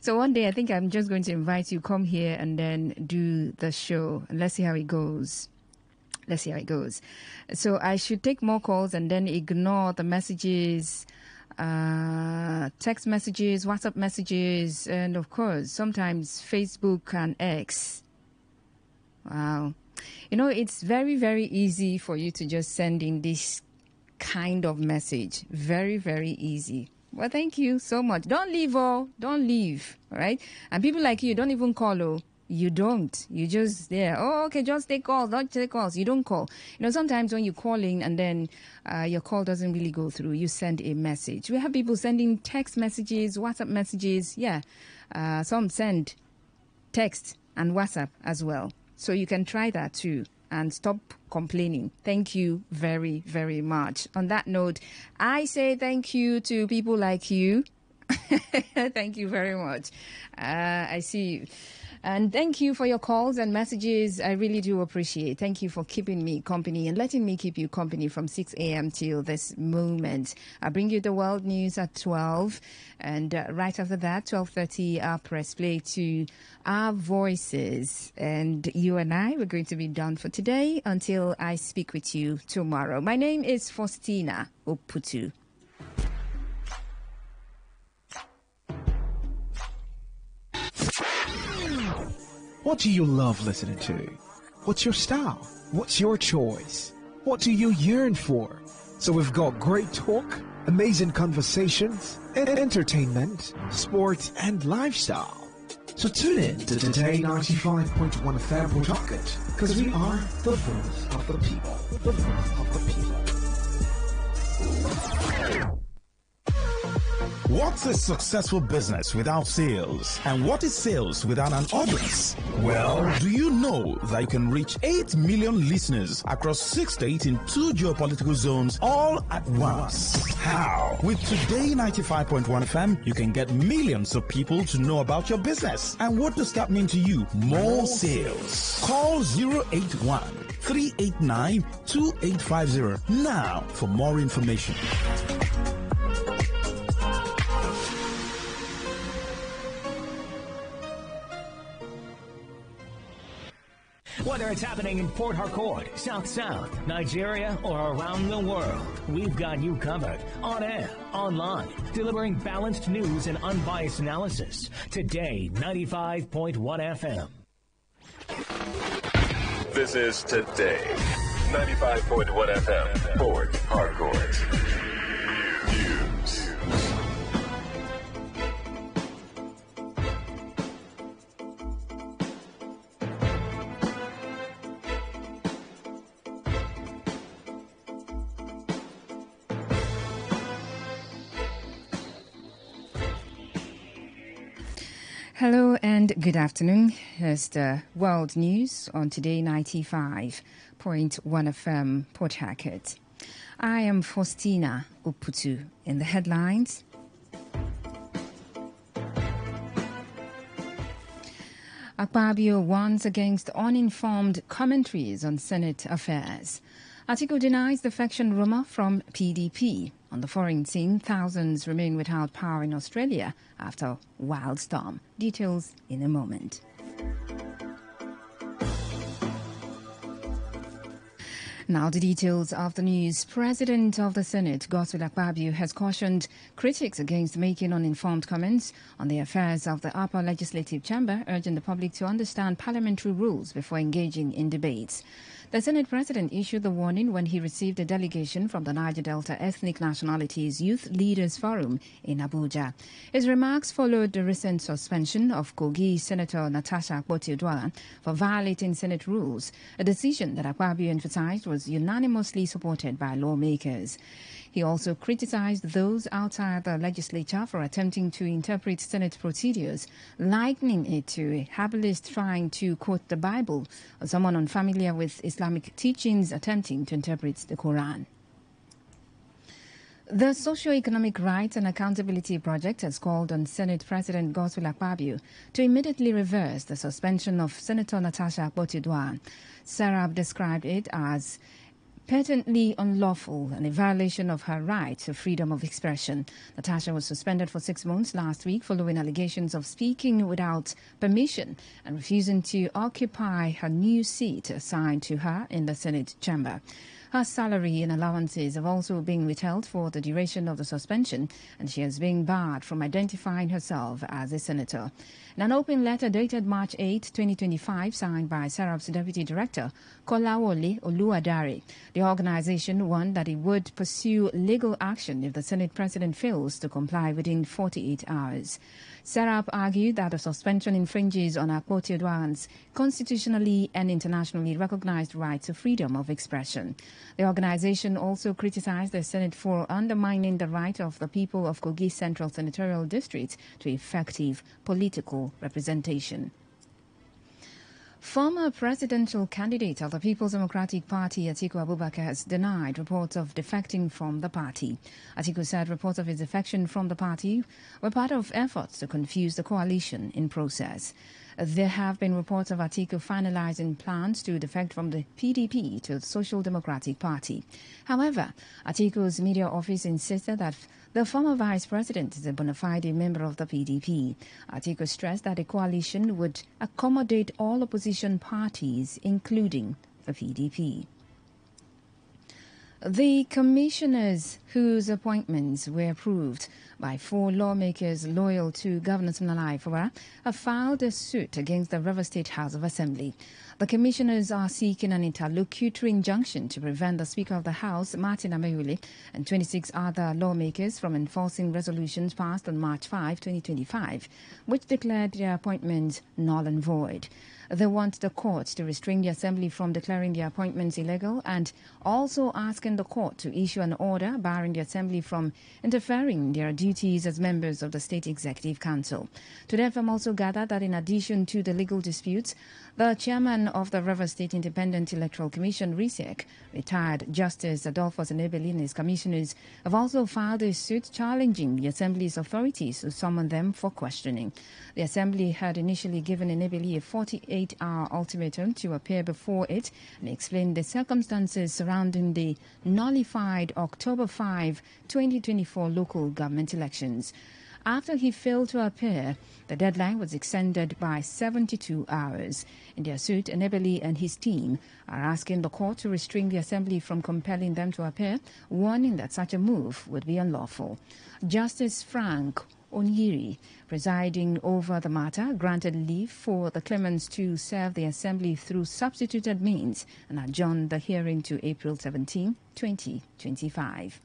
So one day I think I'm just going to invite you, come here and then do the show. And let's see how it goes. So I should take more calls and then ignore the messages, text messages, WhatsApp messages, and of course, sometimes Facebook and X. Wow. It's very, very easy for you to just send in this kind of message. Very, very easy. Well, thank you so much. Don't leave, don't leave, all right? And people like you don't even call, You don't. You just there. Oh, okay, just take calls. Don't take calls. You don't call. Sometimes when you're calling and then your call doesn't really go through, you send a message. We have people sending text messages, WhatsApp messages. Yeah. Some send text and WhatsApp as well. So you can try that too and stop complaining. Thank you very, very much. On that note, I say thank you to people like you. Thank you very much. I see you. And thank you for your calls and messages. I really do appreciate. Thank you for keeping me company and letting me keep you company from 6 a.m. till this moment. I bring you the world news at 12. And right after that, 12:30, I'll press play to Our Voices. And you and I, we're going to be done for today until I speak with you tomorrow. My name is Faustina Oputu. What do you love listening to? What's your style? What's your choice? What do you yearn for? So we've got great talk, amazing conversations, entertainment, sports, and lifestyle. So tune in to Today 95.1 FM Port Harcourt, because we are the voice of the people. The voice of the people. What's a successful business without sales? And what is sales without an audience? Well, do you know that you can reach 8 million listeners across 6 states in 2 geopolitical zones all at once? How? With Today 95.1 FM, you can get millions of people to know about your business. And what does that mean to you? More sales. Call 081 389 2850 now for more information. Whether it's happening in Port Harcourt, South, Nigeria, or around the world, we've got you covered. On air, online, delivering balanced news and unbiased analysis. Today, 95.1 FM. This is Today, 95.1 FM, Port Harcourt. News. Hello and good afternoon. Here's the world news on Today 95.1 FM Port Harcourt. I am Faustina Oputu. In the headlines, Akpabio warns against uninformed commentaries on Senate affairs. Atiku denies defection rumour from PDP. On the foreign scene, thousands remain without power in Australia after wild storm. Details in a moment. Now the details of the news. President of the Senate, Godswill Akpabio, has cautioned critics against making uninformed comments on the affairs of the upper legislative chamber, urging the public to understand parliamentary rules before engaging in debates. The Senate President issued the warning when he received a delegation from the Niger Delta Ethnic Nationalities Youth Leaders Forum in Abuja. His remarks followed the recent suspension of Kogi Senator Natasha Akpoti-Uduaghan for violating Senate rules, a decision that Akpabio emphasized was unanimously supported by lawmakers. He also criticized those outside the legislature for attempting to interpret Senate procedures, likening it to a herbalist trying to quote the Bible or someone unfamiliar with Islamic teachings attempting to interpret the Quran. The Socio-Economic Rights and Accountability Project has called on Senate President Godswill Akpabio to immediately reverse the suspension of Senator Natasha Akpoti-Uduaghan. Sarab described it as patently unlawful and a violation of her right to freedom of expression. Natasha was suspended for 6 months last week following allegations of speaking without permission and refusing to occupy her new seat assigned to her in the Senate chamber. Her salary and allowances have also been withheld for the duration of the suspension, and she has been barred from identifying herself as a senator. In an open letter dated March 8, 2025, signed by Sarab's Deputy Director, Kolawole Oluwadare, the organization warned that it would pursue legal action if the Senate President fails to comply within 48 hours. Sarab argued that the suspension infringes on Akpoti-Uduaghan's constitutionally and internationally recognized right to freedom of expression. The organization also criticized the Senate for undermining the right of the people of Kogi Central Senatorial District to effective political representation. Former presidential candidate of the People's Democratic Party, Atiku Abubakar, has denied reports of defecting from the party. Atiku said reports of his defection from the party were part of efforts to confuse the coalition in process. There have been reports of Atiku finalizing plans to defect from the PDP to the Social Democratic Party. However, Atiku's media office insisted that the former vice president is a bona fide member of the PDP. Atiku stressed that a coalition would accommodate all opposition parties, including the PDP. The commissioners whose appointments were approved by 4 lawmakers loyal to Governor Siminalayi Fubara have filed a suit against the River State House of Assembly. The commissioners are seeking an interlocutory injunction to prevent the Speaker of the House, Martin Amaewhule, and 26 other lawmakers from enforcing resolutions passed on March 5, 2025, which declared their appointments null and void. They want the court to restrain the Assembly from declaring their appointments illegal and also asking the court to issue an order barring the Assembly from interfering in their duties as members of the State Executive Council. Today, FM also gathered that in addition to the legal disputes, the chairman of the River State Independent Electoral Commission, RISEC, retired Justice Adolphus Enebeli, and his commissioners have also filed a suit challenging the Assembly's authorities to summon them for questioning. The Assembly had initially given Enebeli a 48-hour ultimatum to appear before it and explain the circumstances surrounding the nullified October 5, 2024 local government elections. After he failed to appear, the deadline was extended by 72 hours. In their suit, Enebeli and his team are asking the court to restrain the Assembly from compelling them to appear, warning that such a move would be unlawful. Justice Frank Onyiri, presiding over the matter, granted leave for the claimants to serve the Assembly through substituted means and adjourned the hearing to April 17, 2025.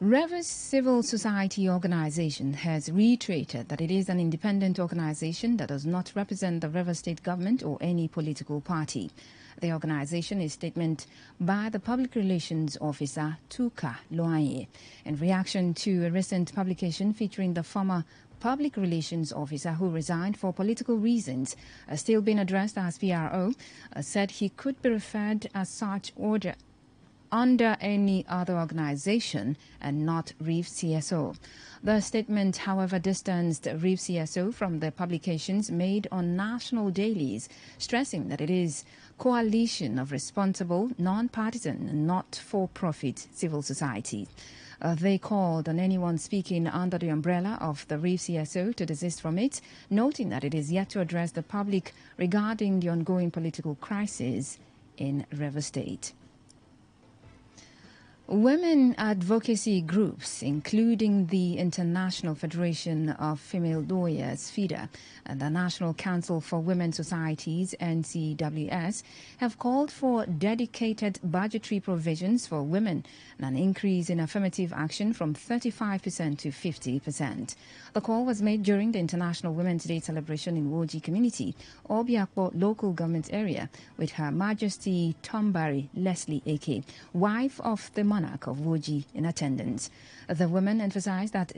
Rever's civil society organization has reiterated that it is an independent organization that does not represent the River State government or any political party. The organization is a statement by the Public Relations Officer Tuka Loanye in reaction to a recent publication featuring the former Public Relations Officer who resigned for political reasons, still being addressed as PRO, said he could be referred as such order under any other organization and not RIF CSO. The statement, however, distanced RIF CSO from the publications made on national dailies, stressing that it is coalition of responsible, non-partisan, and not-for-profit civil society. They called on anyone speaking under the umbrella of the RIF CSO to desist from it, noting that it is yet to address the public regarding the ongoing political crisis in River State. Women advocacy groups, including the International Federation of Female Lawyers, FIDA, and the National Council for Women Societies, NCWS, have called for dedicated budgetary provisions for women and an increase in affirmative action from 35% to 50%. The call was made during the International Women's Day celebration in Woji Community, Obiakpo local government area, with Her Majesty Tombari Leslie Eke, wife of the monarch of Woji, in attendance. The women emphasized that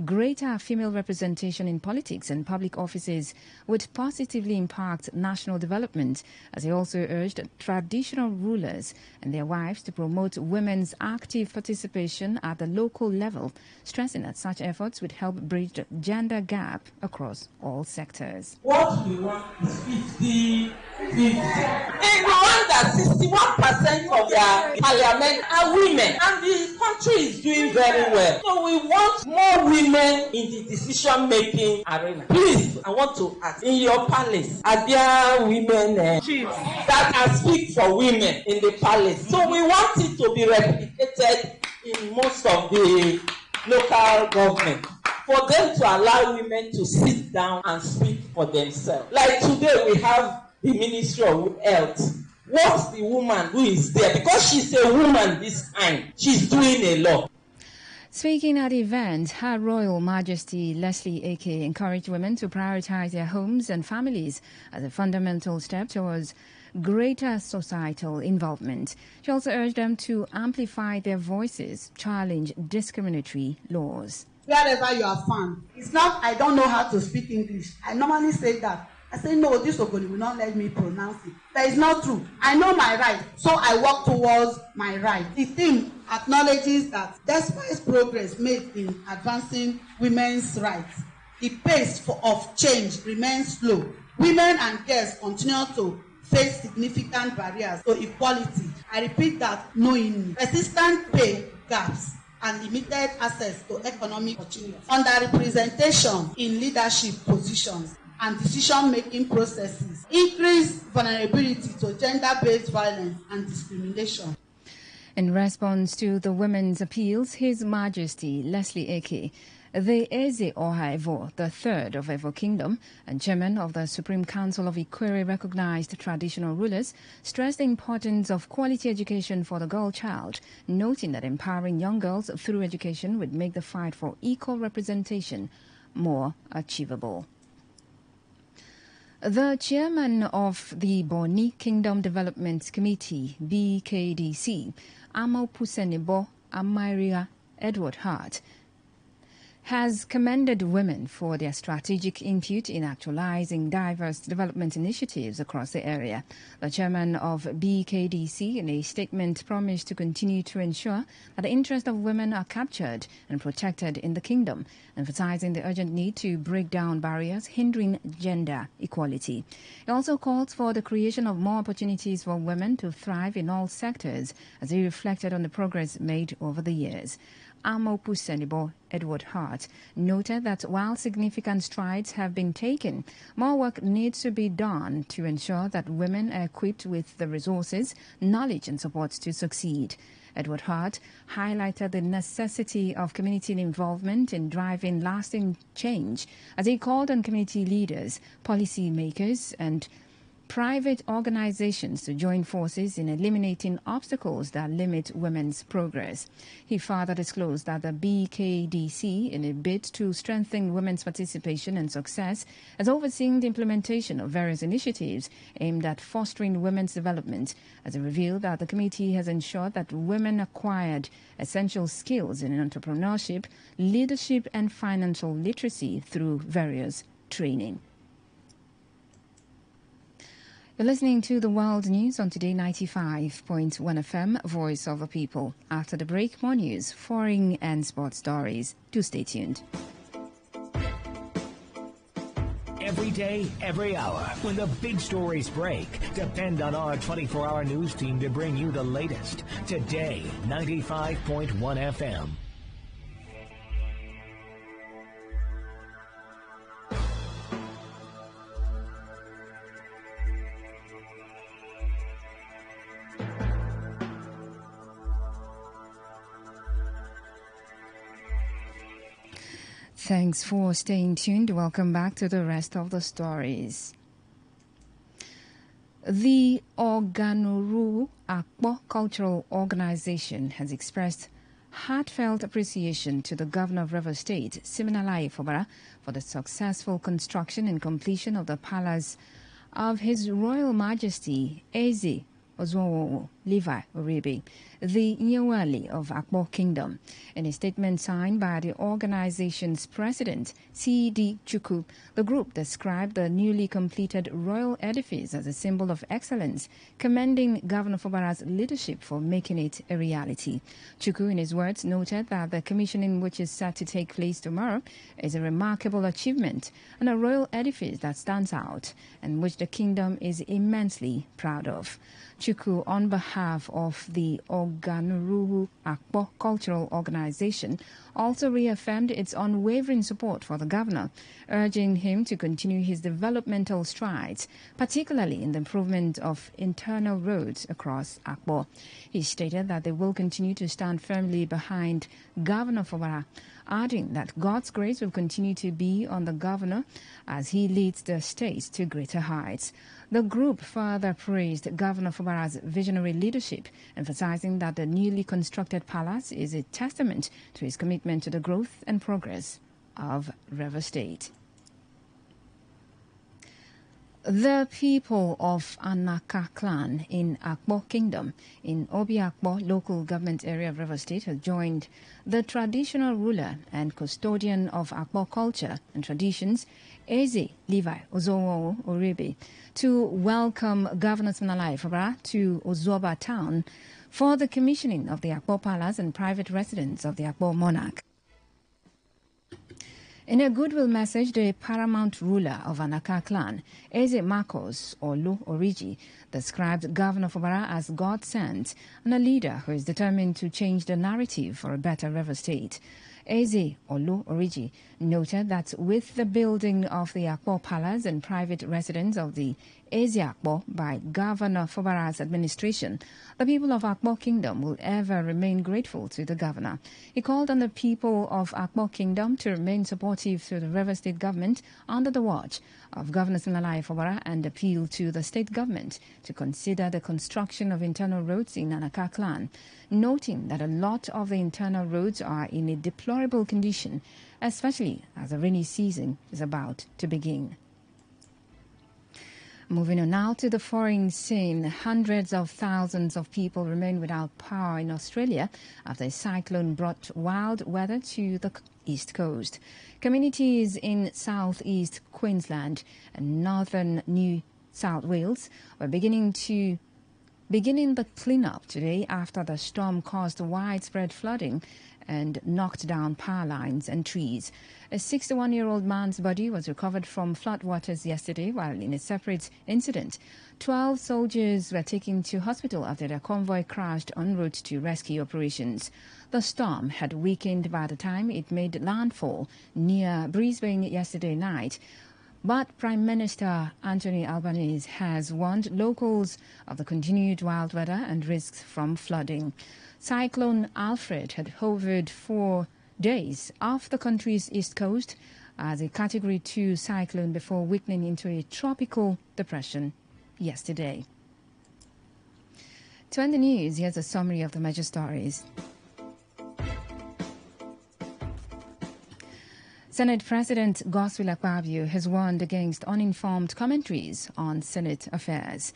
greater female representation in politics and public offices would positively impact national development, as they also urged traditional rulers and their wives to promote women's active participation at the local level, stressing that such efforts would help bridge the gender gap across all sectors. What we want is 50-50. In Rwanda, 61% of their parliament are women, and the country is doing very well. So we want more women in the decision-making arena. Please, I want to ask, in your palace, are there women chiefs that can speak for women in the palace? So we want it to be replicated in most of the local government, for them to allow women to sit down and speak for themselves. Like today, we have the Ministry of Health. What's the woman who is there? Because she's a woman this time, she's doing a lot. Speaking at the event, Her Royal Majesty Leslie Eke encouraged women to prioritize their homes and families as a fundamental step towards greater societal involvement. She also urged them to amplify their voices, challenge discriminatory laws. Wherever you are found, it's not, I don't know how to speak English. I normally say that. I say, no, this Ogoni will not let me pronounce it. That is not true. I know my right, so I work towards my right. The theme acknowledges that despite progress made in advancing women's rights, the pace of change remains slow. Women and girls continue to face significant barriers to equality. I repeat that knowingly. Persistent pay gaps and limited access to economic opportunities, underrepresentation in leadership positions and decision-making processes, increased vulnerability to gender-based violence and discrimination. In response to the women's appeals, His Majesty Leslie Eke, the Eze Ọha Evo, the third of Evo Kingdom and chairman of the Supreme Council of Ikwere recognized traditional rulers, stressed the importance of quality education for the girl child, noting that empowering young girls through education would make the fight for equal representation more achievable. The chairman of the Boni Kingdom Development Committee, BKDC, Amaupusenebo Amaria Edward Hart, has commended women for their strategic input in actualizing diverse development initiatives across the area. The chairman of BKDC, in a statement, promised to continue to ensure that the interests of women are captured and protected in the kingdom, emphasizing the urgent need to break down barriers hindering gender equality. He also called for the creation of more opportunities for women to thrive in all sectors, as he reflected on the progress made over the years. Amaupusenebo Edward Hart noted that while significant strides have been taken, more work needs to be done to ensure that women are equipped with the resources, knowledge and support to succeed. Edward Hart highlighted the necessity of community involvement in driving lasting change, as he called on community leaders, policy makers and private organizations to join forces in eliminating obstacles that limit women's progress. He further disclosed that the BKDC, in a bid to strengthen women's participation and success, has overseen the implementation of various initiatives aimed at fostering women's development, as it revealed that the committee has ensured that women acquired essential skills in entrepreneurship, leadership and financial literacy through various training. You're listening to the World News on Today95.1 FM, Voice of the People. After the break, more news, foreign and sports stories. Do stay tuned. Every day, every hour, when the big stories break, depend on our 24-hour news team to bring you the latest. Today, 95.1 FM. Thanks for staying tuned. Welcome back to the rest of the stories. The Oganuru Akpo Cultural Organization has expressed heartfelt appreciation to the Governor of Rivers State, Siminalayi Fubara, for the successful construction and completion of the palace of His Royal Majesty Eze Ozowo Levi Orebe, the Nyewali of Akpo Kingdom. In a statement signed by the organization's president, C.D. Chukwu, the group described the newly completed royal edifice as a symbol of excellence, commending Governor Fubara's leadership for making it a reality. Chukwu, in his words, noted that the commissioning, which is set to take place tomorrow, is a remarkable achievement and a royal edifice that stands out and which the kingdom is immensely proud of. Chukwu, on behalf of the Oganuru Akpo Cultural Organization, also reaffirmed its unwavering support for the governor, urging him to continue his developmental strides, particularly in the improvement of internal roads across Akpo. He stated that they will continue to stand firmly behind Governor Fubara, adding that God's grace will continue to be on the governor as he leads the state to greater heights. The group further praised Governor Fubara's visionary leadership, emphasizing that the newly constructed palace is a testament to his commitment to the growth and progress of Rivers State. The people of Anaka clan in Akpo Kingdom in Obi Akpo local government area of Rivers State have joined the traditional ruler and custodian of Akpo culture and traditions, Eze Levi Ozowo Orebe, to welcome Governor Siminalayi Fubara to Ozoba town for the commissioning of the Akpo Palace and private residence of the Akpo monarch. In a goodwill message, the paramount ruler of Anaka clan, Eze Marcos Olu Oriji, described Governor Fubara as God sent and a leader who is determined to change the narrative for a better River State. Eze Olu Oriji noted that with the building of the Akpo Palace and private residence of the Eze Akpo by Governor Fubara's administration, the people of Akpo Kingdom will ever remain grateful to the governor. He called on the people of Akpo Kingdom to remain supportive to the River State government under the watch of Governor Siminalayi Fubara and appeal to the state government to consider the construction of internal roads in Anaka clan, noting that a lot of the internal roads are in a deplorable condition, especially as the rainy season is about to begin. Moving on now to the foreign scene, hundreds of thousands of people remain without power in Australia after a cyclone brought wild weather to the east coast. Communities in southeast Queensland and northern New South Wales were beginning the cleanup today after the storm caused widespread flooding and knocked down power lines and trees. A 61-year-old man's body was recovered from floodwaters yesterday, while in a separate incident, 12 soldiers were taken to hospital after their convoy crashed en route to rescue operations. The storm had weakened by the time it made landfall near Brisbane yesterday night, but Prime Minister Anthony Albanese has warned locals of the continued wild weather and risks from flooding. Cyclone Alfred had hovered for days off the country's east coast as a Category 2 cyclone before weakening into a tropical depression yesterday. To end the news, here's a summary of the major stories. Senate President Godswill Akpabio has warned against uninformed commentaries on Senate affairs.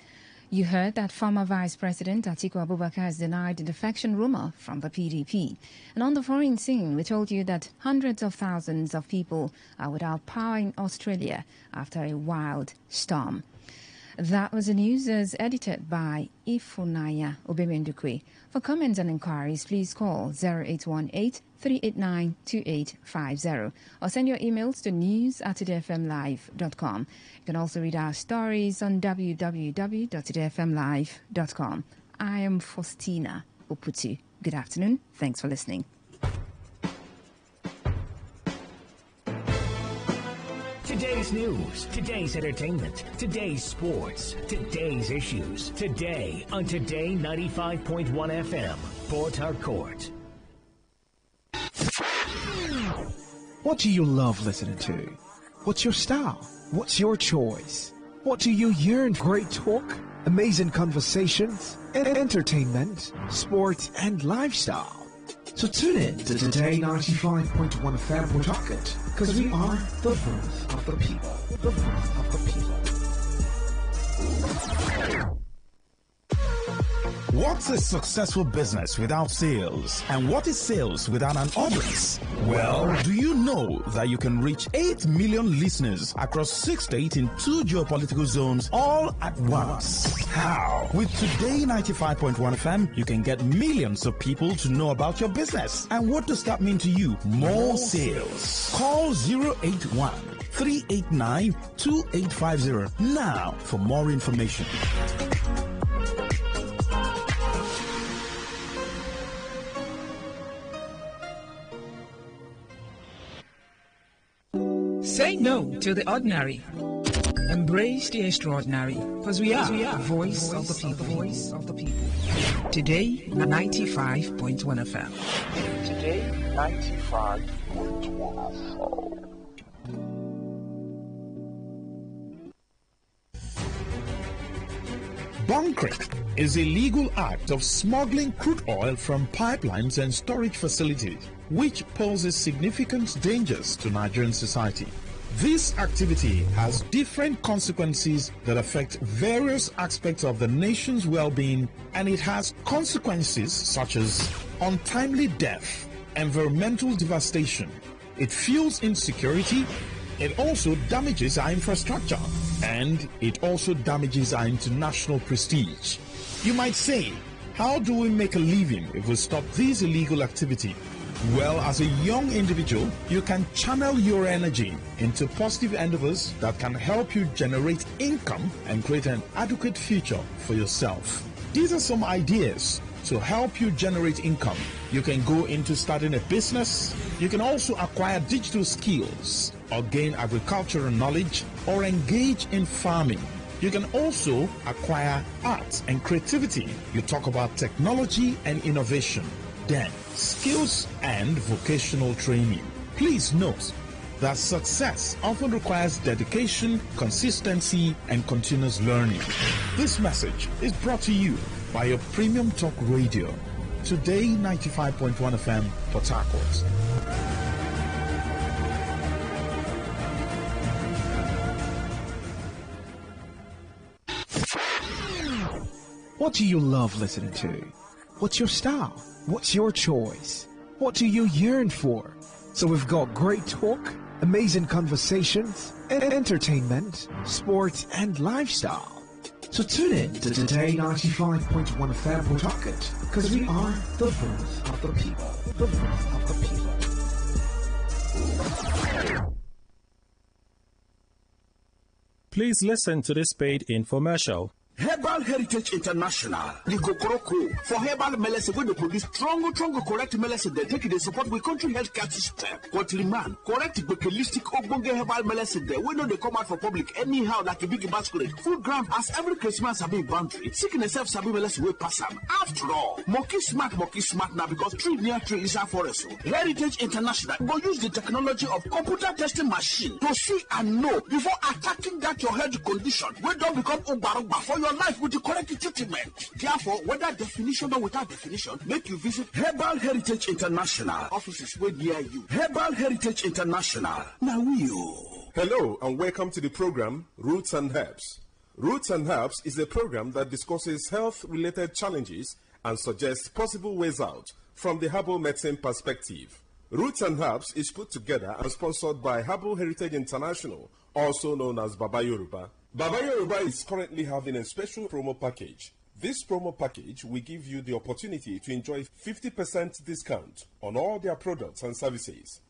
You heard that former Vice President Atiku Abubakar has denied the defection rumor from the PDP. And on the foreign scene, we told you that hundreds of thousands of people are without power in Australia after a wild storm. That was the news as edited by Ifunaya Obemendukwe. For comments and inquiries, please call 0818-389-2850 or send your emails to news@todayfmlive.com. You can also read our stories on www.todayfmlive.com. I am Faustina Oputi. Good afternoon. Thanks for listening. Today's news, today's entertainment, today's sports, today's issues. Today on Today95.1 FM, Port Harcourt. What do you love listening to? What's your style? What's your choice? What do you yearn for? Great talk, amazing conversations, entertainment, sports, and lifestyle. So tune in to Today 95.1 FM Port Harcourt, because we are the voice of the people. The voice of the people. What's a successful business without sales? And what is sales without an audience? Well, do you know that you can reach 8 million listeners across 6 states in 2 geopolitical zones all at once? How? With Today 95.1 FM, you can get millions of people to know about your business. And what does that mean to you? More sales. Call 081 389 2850 now for more information. Say no to the ordinary. Embrace the extraordinary, because we are the voice of the people. Today, 95.1 FM. Today, 95.1 FM. Bunkering is a legal act of smuggling crude oil from pipelines and storage facilities, which poses significant dangers to Nigerian society. This activity has different consequences that affect various aspects of the nation's well-being, and it has consequences such as untimely death, environmental devastation. It fuels insecurity. It also damages our infrastructure, and it also damages our international prestige. You might say, how do we make a living if we stop this illegal activity? Well, as a young individual, you can channel your energy into positive endeavors that can help you generate income and create an adequate future for yourself. These are some ideas to help you generate income. You can go into starting a business. You can also acquire digital skills or gain agricultural knowledge or engage in farming. You can also acquire art and creativity. You talk about technology and innovation. Then, skills and vocational training. Please note that success often requires dedication, consistency, and continuous learning. This message is brought to you by your premium talk radio, Today 95.1 FM, Port Harcourt. What do you love listening to? What's your style? What's your choice? What do you yearn for? So we've got great talk, amazing conversations, entertainment, sports, and lifestyle. So tune in to Today 95.1 FM Port Harcourt, because we are the voice of the people. The voice of the people. Please listen to this paid infomercial. Herbal Heritage International, the Kokoroko, for herbal medicine, when they produce strong, correct medicine, they take it, they support the country healthcare system. Quatliman, correct, holistic, ogbonge herbal medicine, they know they come out for public anyhow, like a big masquerade. Food ground, as every Christmas, have been boundary. Sickness self, sabi medicine, will pass them. After all, monkey smart now, because tree near tree is our forest. Heritage International will use the technology of computer testing machine to see and know before attacking that your health condition. We don't become Obarogba for your life with the correct treatment. Therefore, whether definition or without definition, make you visit Herbal Heritage International. Offices way near you. Herbal Heritage International. Now you. Hello and welcome to the program Roots and Herbs. Roots and Herbs is a program that discusses health-related challenges and suggests possible ways out from the herbal medicine perspective. Roots and Herbs is put together and sponsored by Herbal Heritage International, also known as Baba Yoruba. Baba Yoruba is currently having a special promo package. This promo package will give you the opportunity to enjoy 50% discount on all their products and services.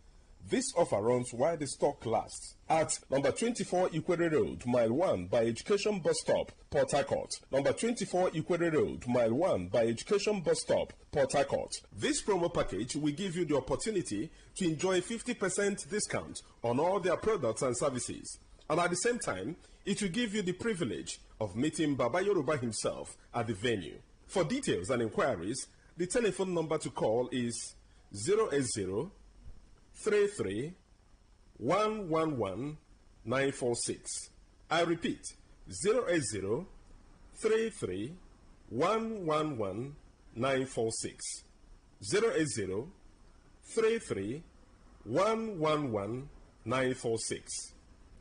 This offer runs while the stock lasts at number 24 Ikwere Road, Mile 1 by Education Bus Stop, Port Harcourt. Number 24 Ikwere Road, Mile 1 by Education Bus Stop, Port Harcourt. This promo package will give you the opportunity to enjoy 50% discount on all their products and services. And at the same time, it will give you the privilege of meeting Baba Yoruba himself at the venue. For details and inquiries, the telephone number to call is 080 33 111 946. I repeat, 080 33 111 946. 080 33 111 946.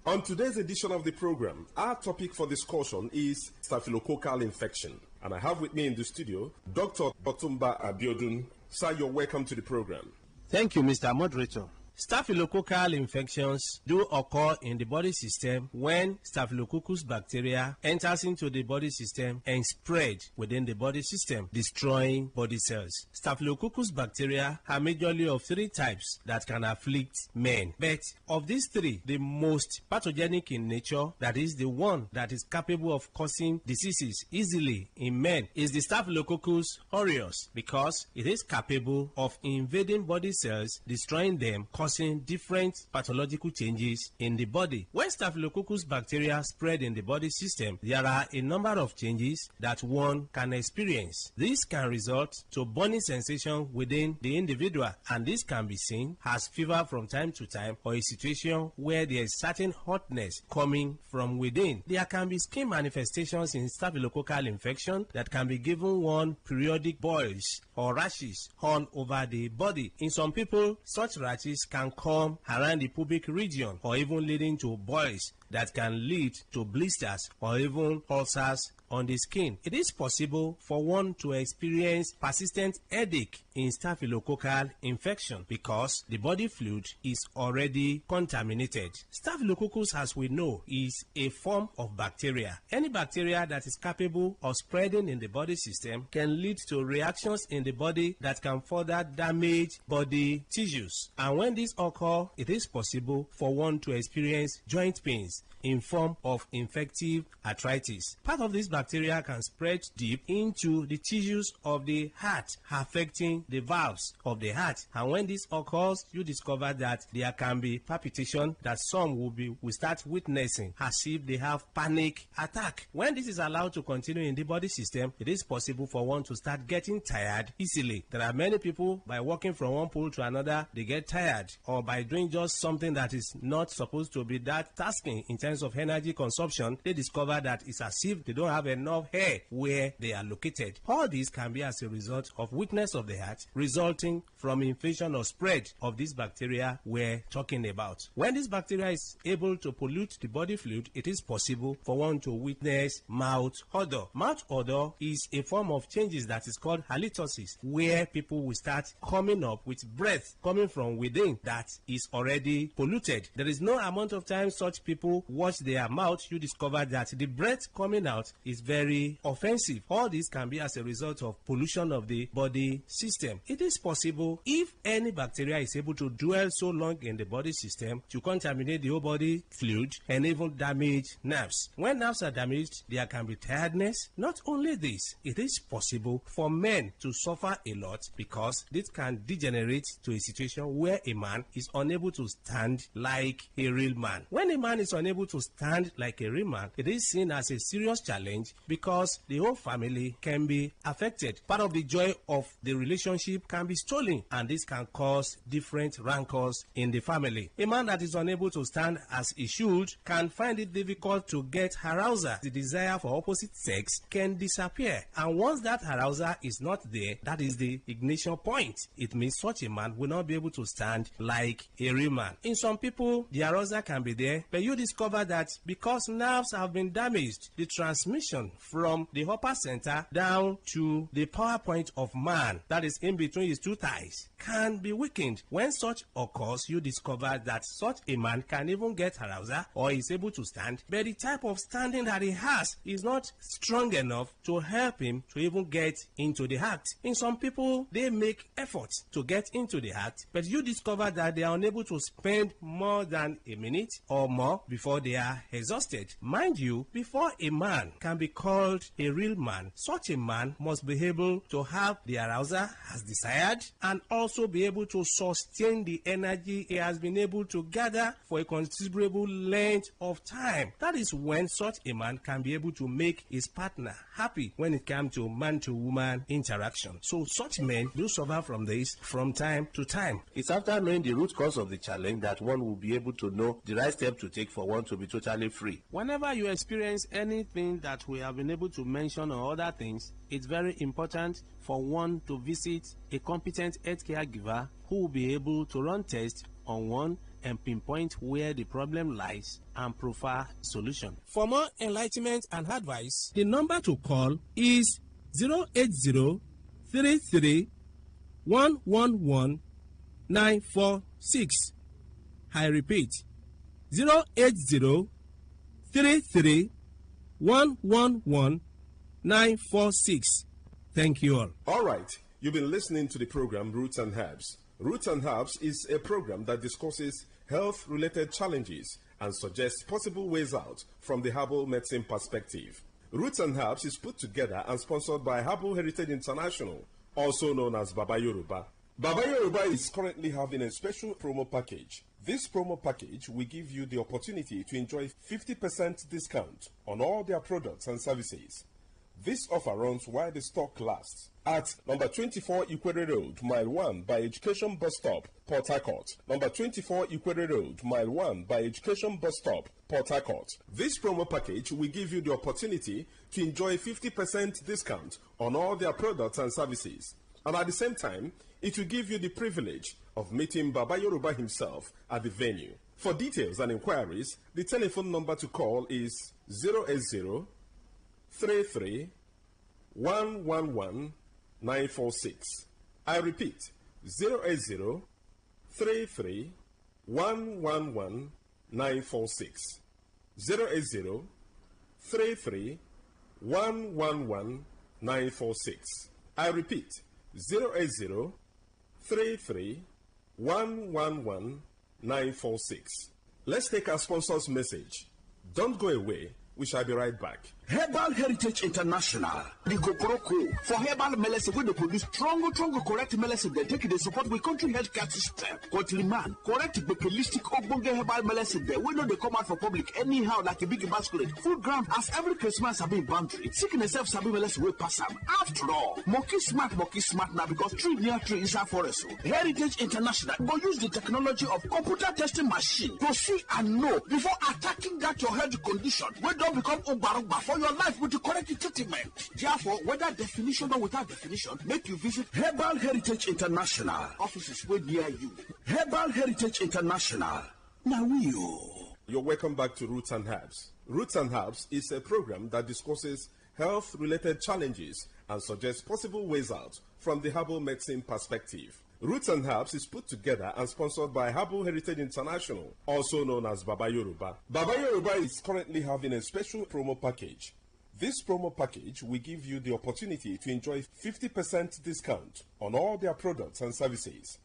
On today's edition of the program, our topic for discussion is staphylococcal infection. And I have with me in the studio Dr. Otumba Abiodun. Sir, you're welcome to the program. Thank you, Mr. Moderator. Staphylococcal infections do occur in the body system when Staphylococcus bacteria enters into the body system and spread within the body system, destroying body cells. Staphylococcus bacteria are majorly of three types that can afflict men. But of these three, the most pathogenic in nature, that is the one that is capable of causing diseases easily in men, is the Staphylococcus aureus, because it is capable of invading body cells, destroying them, causing different pathological changes in the body. When Staphylococcus bacteria spread in the body system, there are a number of changes that one can experience. This can result to burning sensation within the individual, and this can be seen as fever from time to time, or a situation where there is certain hotness coming from within. There can be skin manifestations in staphylococcal infection that can be given one periodic boils or rashes all over the body. In some people, such rashes can come around the pubic region, or even leading to boils that can lead to blisters or even ulcers on the skin. It is possible for one to experience persistent headache in staphylococcal infection because the body fluid is already contaminated. Staphylococcus, as we know, is a form of bacteria. Any bacteria that is capable of spreading in the body system can lead to reactions in the body that can further damage body tissues. And when this occurs, it is possible for one to experience joint pains in form of infective arthritis. Part of this bacteria can spread deep into the tissues of the heart, affecting the valves of the heart. And when this occurs, you discover that there can be palpitation that some will start witnessing as if they have panic attack. When this is allowed to continue in the body system, it is possible for one to start getting tired easily. There are many people, by walking from one pole to another, they get tired, or by doing just something that is not supposed to be that tasking in terms of energy consumption, they discover that it's as if they don't have enough hair where they are located. All this can be as a result of weakness of the heart resulting from infection or spread of this bacteria we're talking about. When this bacteria is able to pollute the body fluid, it is possible for one to witness mouth odor. Mouth odor is a form of changes that is called halitosis, where people will start coming up with breath coming from within that is already polluted. There is no amount of time such people wash their mouth, you discover that the breath coming out is very offensive. All this can be as a result of pollution of the body system. It is possible, if any bacteria is able to dwell so long in the body system, to contaminate the whole body fluid and even damage nerves. When nerves are damaged, there can be tiredness. Not only this, it is possible for men to suffer a lot because this can degenerate to a situation where a man is unable to stand like a real man. When a man is unable to stand like a real man, it is seen as a serious challenge because the whole family can be affected. Part of the joy of the relationship can be stolen, and this can cause different rancors in the family. A man that is unable to stand as he should can find it difficult to get arousal. The desire for opposite sex can disappear, and once that arousal is not there, that is the ignition point. It means such a man will not be able to stand like a real man. In some people, the arousal can be there, but you discover that because nerves have been damaged, the transmission from the upper center down to the power point of man, that is in between his two thighs, can be weakened. When such occurs, you discover that such a man can even get arousal or is able to stand, but the type of standing that he has is not strong enough to help him to even get into the act. In some people, they make efforts to get into the act, but you discover that they are unable to spend more than a minute or more before they are exhausted. Mind you, before a man can be called a real man, such a man must be able to have the arousal as desired and also also be able to sustain the energy he has been able to gather for a considerable length of time. That is when such a man can be able to make his partner happy when it comes to man-to-woman interaction. So such men do suffer from this from time to time. It's after knowing the root cause of the challenge that one will be able to know the right step to take for one to be totally free. Whenever you experience anything that we have been able to mention or other things, it's very important for one to visit a competent healthcare giver who will be able to run tests on one and pinpoint where the problem lies and provide solution. For more enlightenment and advice, the number to call is 080-33-111-946. I repeat, 080-33-111-946. Thank you all. All right. You've been listening to the program Roots and Herbs. Roots and Herbs is a program that discusses health-related challenges and suggests possible ways out from the herbal medicine perspective. Roots and Herbs is put together and sponsored by Herbal Heritage International, also known as Baba Yoruba. Baba Yoruba is currently having a special promo package. This promo package will give you the opportunity to enjoy 50% discount on all their products and services. This offer runs while the stock lasts at number 24 Ikwere Road, Mile 1 by Education Bus Stop, Port Harcourt. Number 24 Ikwere Road, Mile 1 by Education Bus Stop, Port Harcourt. This promo package will give you the opportunity to enjoy 50% discount on all their products and services. And at the same time, it will give you the privilege of meeting Baba Yoruba himself at the venue. For details and inquiries, the telephone number to call is 080 33 111 946. I repeat, 080 33 111 946. 080 33 111 946. I repeat, 080 33 111 946. Let's take our sponsor's message. Don't go away. We shall be right back. Herbal Heritage International, the Kokoroko, for herbal medicine, when they produce strong, correct medicine, they take it, they support the country healthcare system. Countryman, correct bakelistic ogbonge herbal medicine, they will not they come out for public anyhow like a big masquerade. Full ground as every Christmas have been boundary. Sickness self sabi medicine will pass them. After all, monkey smart now because tree near tree is our forest. Heritage International will use the technology of computer testing machine to see and know before attacking that your health condition. When don't become Ubarumba for your life with the correct treatment. Therefore, whether definition or without definition, make you visit Herbal Heritage International. Offices way near you. Herbal Heritage International. Now You're welcome back to Roots and Herbs. Roots and Herbs is a program that discusses health-related challenges and suggests possible ways out from the herbal medicine perspective. Roots and Herbs is put together and sponsored by Herbal Heritage International, also known as Baba Yoruba. Baba Yoruba is currently having a special promo package. This promo package will give you the opportunity to enjoy 50% discount on all their products and services.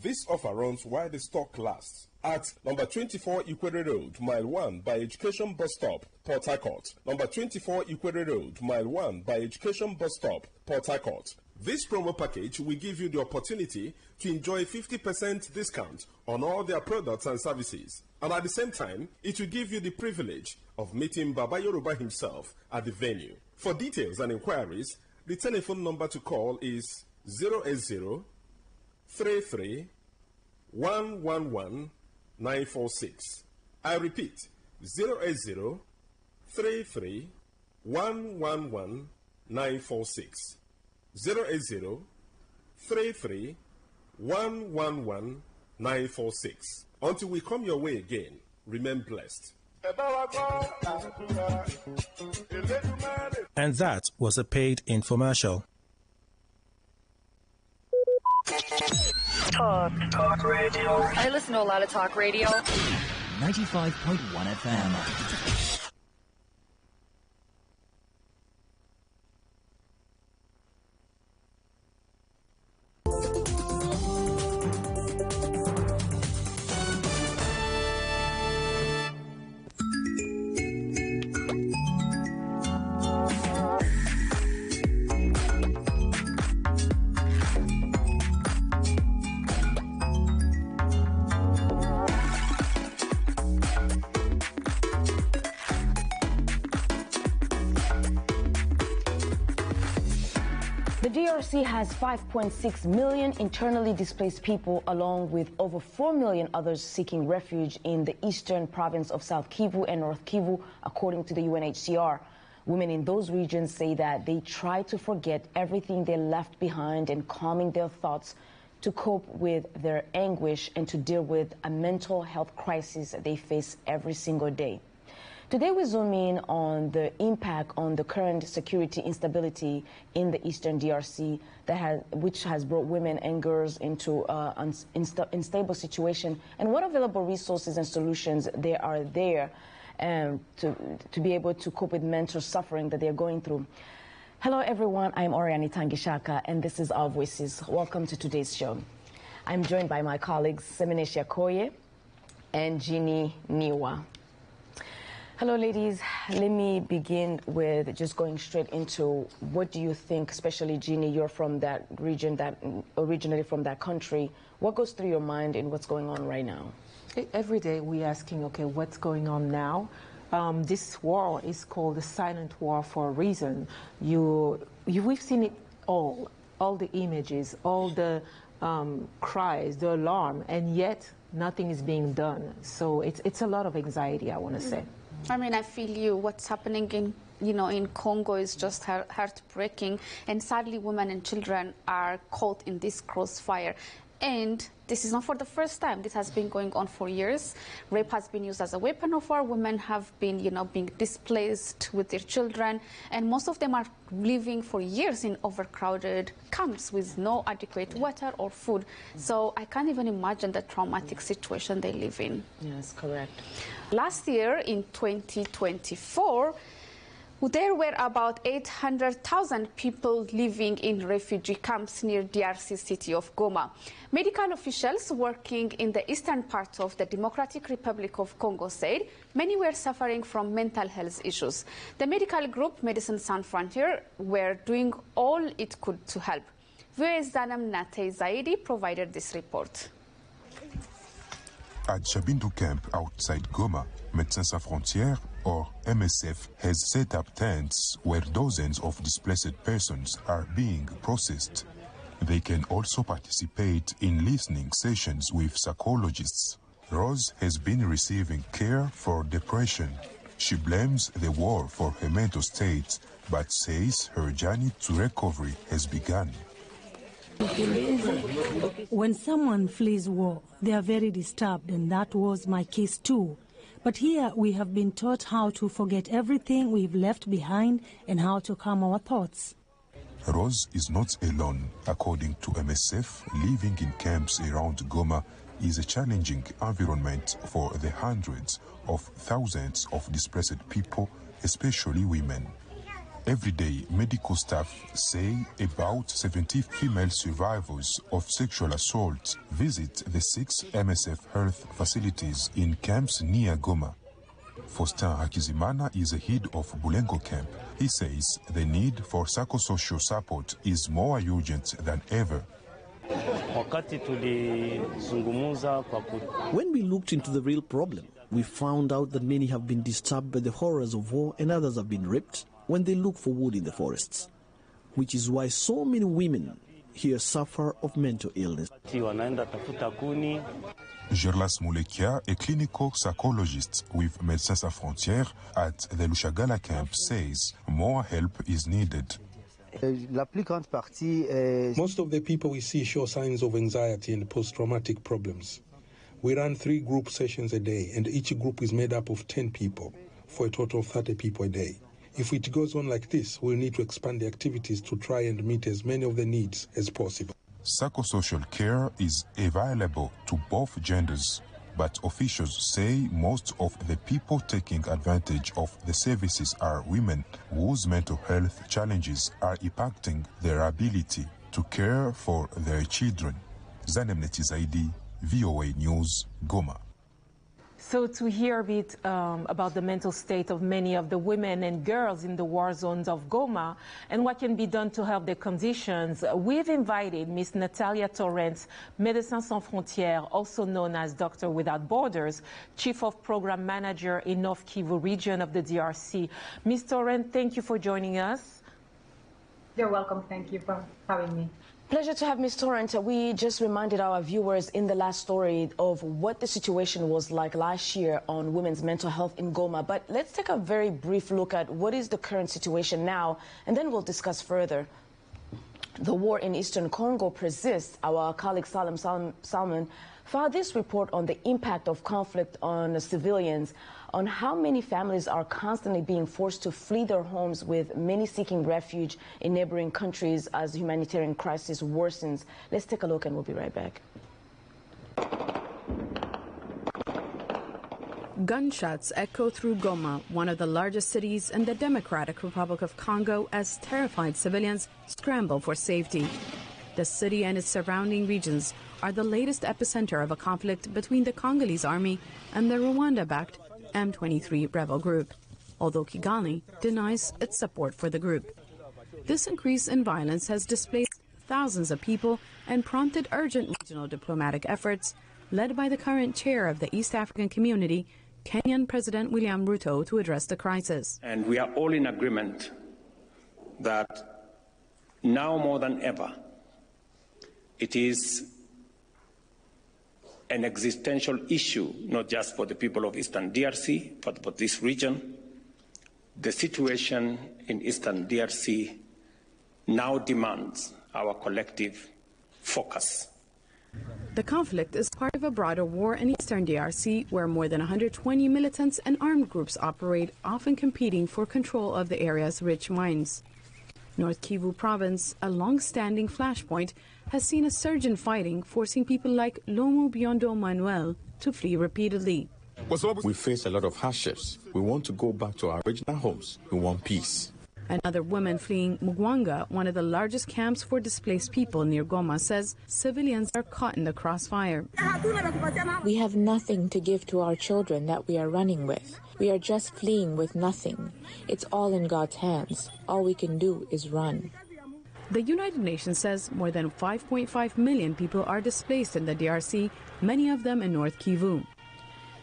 This offer runs while the stock lasts at number 24 Ikwere Road, Mile 1 by Education Bus Stop, Port Harcourt. Number 24 Ikwere Road, Mile 1 by Education Bus Stop, Port Harcourt. This promo package will give you the opportunity to enjoy 50% discount on all their products and services. And at the same time, it will give you the privilege of meeting Baba Yoruba himself at the venue. For details and inquiries, the telephone number to call is 080 33 111 946. I repeat, 080 33 111 946. 080 33 111 946. Until we come your way again, remain blessed. And that was a paid infomercial. Talk radio. I listen to a lot of talk radio. 95.1 FM. DRC has 5.6 million internally displaced people, along with over 4 million others seeking refuge in the eastern province of South Kivu and North Kivu, according to the UNHCR. Women in those regions say that they try to forget everything they left behind and calming their thoughts to cope with their anguish and to deal with a mental health crisis they face every single day. Today we zoom in on the impact on the current security instability in the eastern DRC which has brought women and girls into an unstable situation, and what available resources and solutions there are there to be able to cope with mental suffering that they're going through. Hello everyone, I'm Oriani Tangishaka and this is Our Voices. Welcome to today's show. I'm joined by my colleagues Seminesia Koye and Jeannie Niwa. Hello ladies, let me begin with just going straight into what do you think, especially Jeannie, you're from that region, originally from that country. What goes through your mind and what's going on right now? Every day we're asking, okay, what's going on now? This war is called the silent war for a reason. We've seen it all the images, all the cries, the alarm, and yet nothing is being done. So it's a lot of anxiety, I want to say. I mean, I feel you. What's happening in Congo is just heartbreaking, and sadly, women and children are caught in this crossfire. And this is not for the first time. This has been going on for years. Rape has been used as a weapon of war. Women have been, being displaced with their children, and most of them are living for years in overcrowded camps with no adequate water or food. So I can't even imagine the traumatic situation they live in. Yes, correct. Last year, in 2024, there were about 800,000 people living in refugee camps near DRC city of Goma. Medical officials working in the eastern part of the Democratic Republic of Congo said many were suffering from mental health issues. The medical group Médecins Sans Frontières were doing all it could to help. VOA's Zanam Nate Zaidi provided this report. At Chabindu camp outside Goma, Médecins Sans Frontières, or MSF, has set up tents where dozens of displaced persons are being processed. They can also participate in listening sessions with psychologists. Rose has been receiving care for depression. She blames the war for her mental state, but says her journey to recovery has begun. When someone flees war, they are very disturbed, and that was my case too. But here we have been taught how to forget everything we've left behind and how to calm our thoughts. Rose is not alone. According to MSF, living in camps around Goma is a challenging environment for the hundreds of thousands of displaced people, especially women. Every day, medical staff say about 70 female survivors of sexual assault visit the 6 MSF health facilities in camps near Goma. Faustin Hakizimana is the head of Bulengo camp. He says the need for psychosocial support is more urgent than ever. When we looked into the real problem, we found out that many have been disturbed by the horrors of war and others have been raped when they look for wood in the forests, which is why so many women here suffer of mental illness. Gerlas Mulekia, a clinical psychologist with Médecins Sans Frontières at the Lushagala camp, says more help is needed. Most of the people we see show signs of anxiety and post-traumatic problems. We run 3 group sessions a day, and each group is made up of 10 people, for a total of 30 people a day. If it goes on like this, we'll need to expand the activities to try and meet as many of the needs as possible. Psychosocial care is available to both genders, but officials say most of the people taking advantage of the services are women whose mental health challenges are impacting their ability to care for their children. Zanem Netizaidi, VOA News, Goma. So to hear a bit about the mental state of many of the women and girls in the war zones of Goma and what can be done to help their conditions, we've invited Ms. Natalia Torrent, Médecins Sans Frontières, also known as Doctor Without Borders, Chief of Program Manager in North Kivu region of the DRC. Ms. Torrent, thank you for joining us. You're welcome. Thank you for having me. Pleasure to have Ms. Torrent. We just reminded our viewers in the last story of what the situation was like last year on women's mental health in Goma. But let's take a very brief look at what is the current situation now, and then we'll discuss further. The war in eastern Congo persists. Our colleague Salman filed this report on the impact of conflict on civilians, on how many families are constantly being forced to flee their homes, with many seeking refuge in neighboring countries as the humanitarian crisis worsens. Let's take a look and we'll be right back. Gunshots echo through Goma, one of the largest cities in the Democratic Republic of Congo, as terrified civilians scramble for safety. The city and its surrounding regions are the latest epicenter of a conflict between the Congolese army and the Rwanda-backed M23 rebel group, although Kigali denies its support for the group. This increase in violence has displaced thousands of people and prompted urgent regional diplomatic efforts led by the current chair of the East African Community, Kenyan President William Ruto, to address the crisis. And we are all in agreement that now more than ever, it is an existential issue, not just for the people of Eastern DRC, but for this region. The situation in Eastern DRC now demands our collective focus. The conflict is part of a broader war in Eastern DRC, where more than 120 militants and armed groups operate, often competing for control of the area's rich mines. North Kivu province, a long-standing flashpoint, has seen a surge in fighting, forcing people like Lomu Biondo Manuel to flee repeatedly. We face a lot of hardships. We want to go back to our original homes. We want peace. Another woman fleeing Mugwanga, one of the largest camps for displaced people near Goma, says civilians are caught in the crossfire. We have nothing to give to our children that we are running with. We are just fleeing with nothing. It's all in God's hands. All we can do is run. The United Nations says more than 5.5 million people are displaced in the DRC, many of them in North Kivu.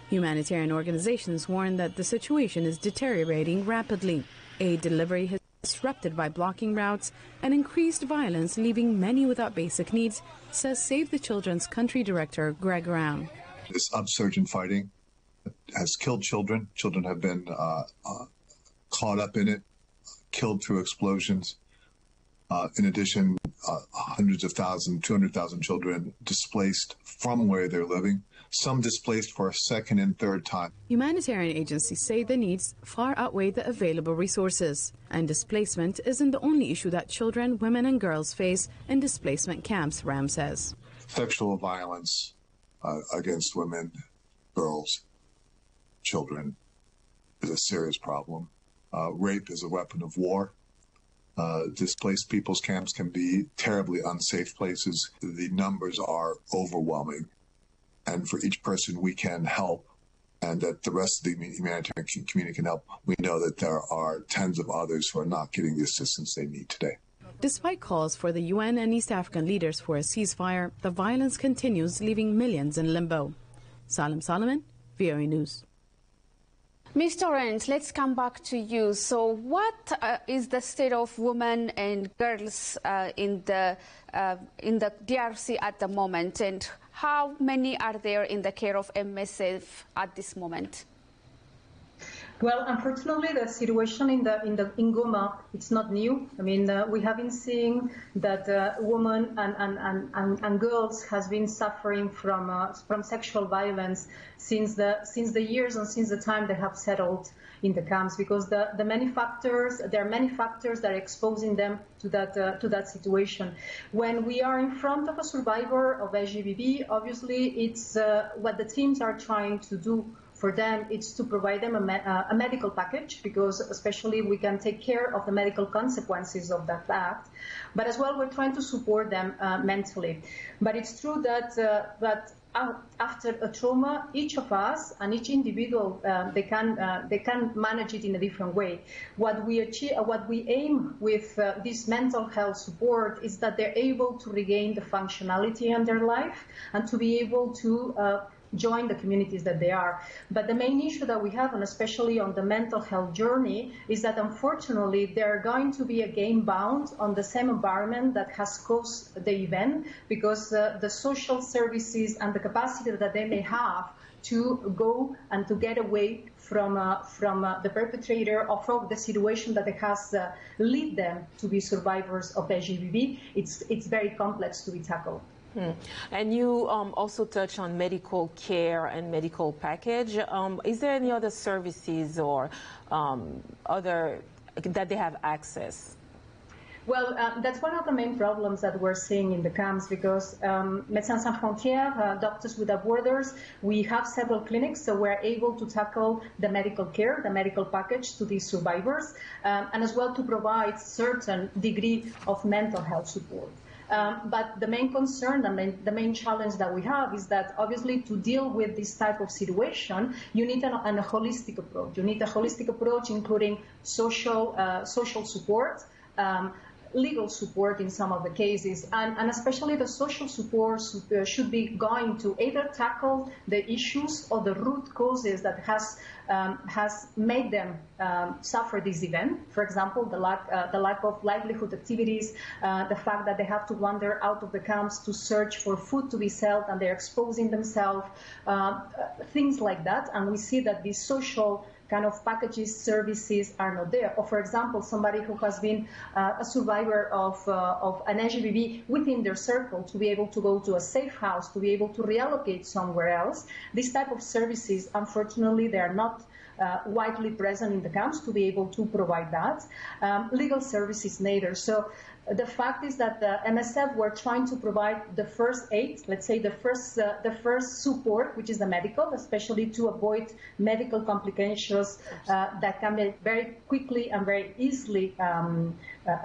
Humanitarian organizations warn that the situation is deteriorating rapidly. Aid delivery has been disrupted by blocking routes and increased violence, leaving many without basic needs, says Save the Children's country director Greg Brown. This upsurge in fighting has killed children. Children have been caught up in it, killed through explosions. In addition, hundreds of thousands, 200,000 children displaced from where they're living, some displaced for a second and third time. Humanitarian agencies say the needs far outweigh the available resources, and displacement isn't the only issue that children, women and girls face in displacement camps, Ram says. Sexual violence against women, girls, children is a serious problem. Rape is a weapon of war. Displaced people's camps can be terribly unsafe places. The numbers are overwhelming. And for each person we can help, and that the rest of the humanitarian community can help, we know that there are tens of others who are not getting the assistance they need today. Despite calls for the UN and East African leaders for a ceasefire, the violence continues, leaving millions in limbo. Salim Solomon, VOA News. Ms. Torrent, let's come back to you. So what is the state of women and girls in the DRC at the moment, and how many are there in the care of MSF at this moment? Well, unfortunately, the situation in Goma, it's not new. I mean, we have been seeing that women and girls has been suffering from sexual violence since the years and since the time they have settled in the camps, because there are many factors that are exposing them to that situation. When we are in front of a survivor of LGBB, obviously it's what the teams are trying to do for them, it's to provide them a medical package, because especially we can take care of the medical consequences of that act. But as well, we're trying to support them mentally. But it's true that after a trauma, each of us and each individual, they can manage it in a different way. What we aim with this mental health support is that they're able to regain the functionality in their life and to be able to join the communities that they are. But the main issue that we have, and especially on the mental health journey, is that unfortunately they're going to be again bound on the same environment that has caused the event, because the social services and the capacity that they may have to go and to get away from the perpetrator or from the situation that has led them to be survivors of LGBTI, it's very complex to be tackled. And you also touch on medical care and medical package. Is there any other services or other that they have access? Well, that's one of the main problems that we're seeing in the camps, because Médecins Sans Frontières, Doctors Without Borders, we have several clinics, so we're able to tackle the medical care, the medical package to these survivors, and as well to provide certain degree of mental health support. But the main concern, the main challenge that we have is that obviously to deal with this type of situation, you need a holistic approach. You need a holistic approach including social support, legal support in some of the cases, and especially the social support should be going to either tackle the issues or the root causes that has made them suffer this event. For example, the lack of livelihood activities, the fact that they have to wander out of the camps to search for food to be sold and they're exposing themselves, things like that. And we see that these social kind of packages, services are not there. Or for example, somebody who has been a survivor of an LGBT within their circle to be able to go to a safe house, to be able to reallocate somewhere else. This type of services, unfortunately, they are not widely present in the camps to be able to provide that. Legal services neither. So the fact is that the MSF were trying to provide the first aid, let's say the first support, which is the medical, especially to avoid medical complications that can be very quickly and very easily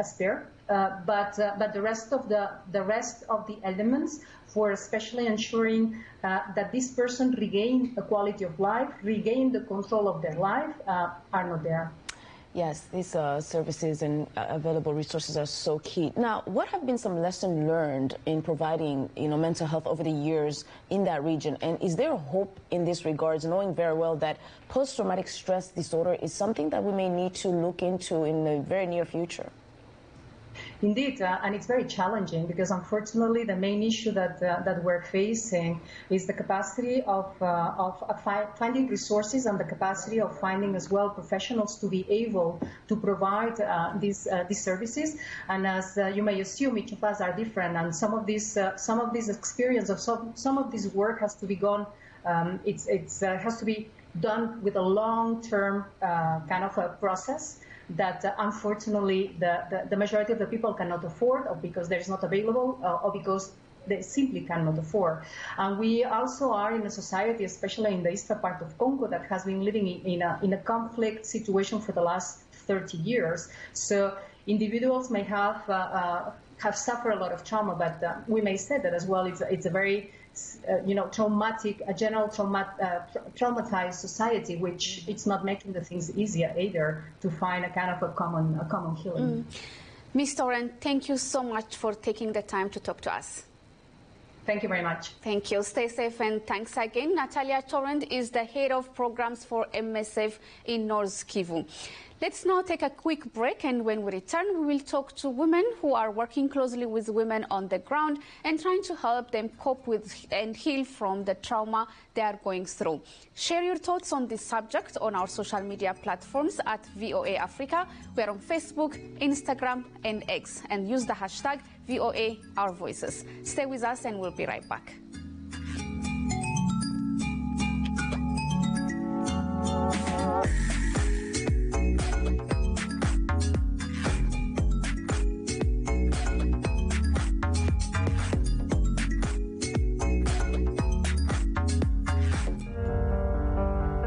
spared. But the rest of the elements for especially ensuring that this person regain a quality of life, regain the control of their life, are not there. Yes, these services and available resources are so key. Now, what have been some lessons learned in providing, mental health over the years in that region? And is there hope in this regards, knowing very well that post-traumatic stress disorder is something that we may need to look into in the very near future? Indeed, and it's very challenging because unfortunately the main issue that we're facing is the capacity of finding resources and the capacity of finding as well professionals to be able to provide these services. And as you may assume, each of us are different, and some of this experience of some of this work has to be gone. Has to be done with a long-term kind of a process that unfortunately the majority of the people cannot afford, or because there is not available, or because they simply cannot afford. And we also are in a society, especially in the eastern part of Congo, that has been living in a conflict situation for the last 30 years. So individuals may have suffered a lot of trauma, but we may say that as well. It's a very traumatic, a general traumatized society, which it's not making the things easier either to find a kind of a common healing. Ms. Torrent, thank you so much for taking the time to talk to us. Thank you very much. Thank you. Stay safe and thanks again. Natalia Torrent is the head of programs for MSF in North Kivu. Let's now take a quick break, and when we return, we will talk to women who are working closely with women on the ground and trying to help them cope with and heal from the trauma they are going through. Share your thoughts on this subject on our social media platforms at VOA Africa. We are on Facebook, Instagram, and X, and use the hashtag VOA Our Voices. Stay with us, and we'll be right back.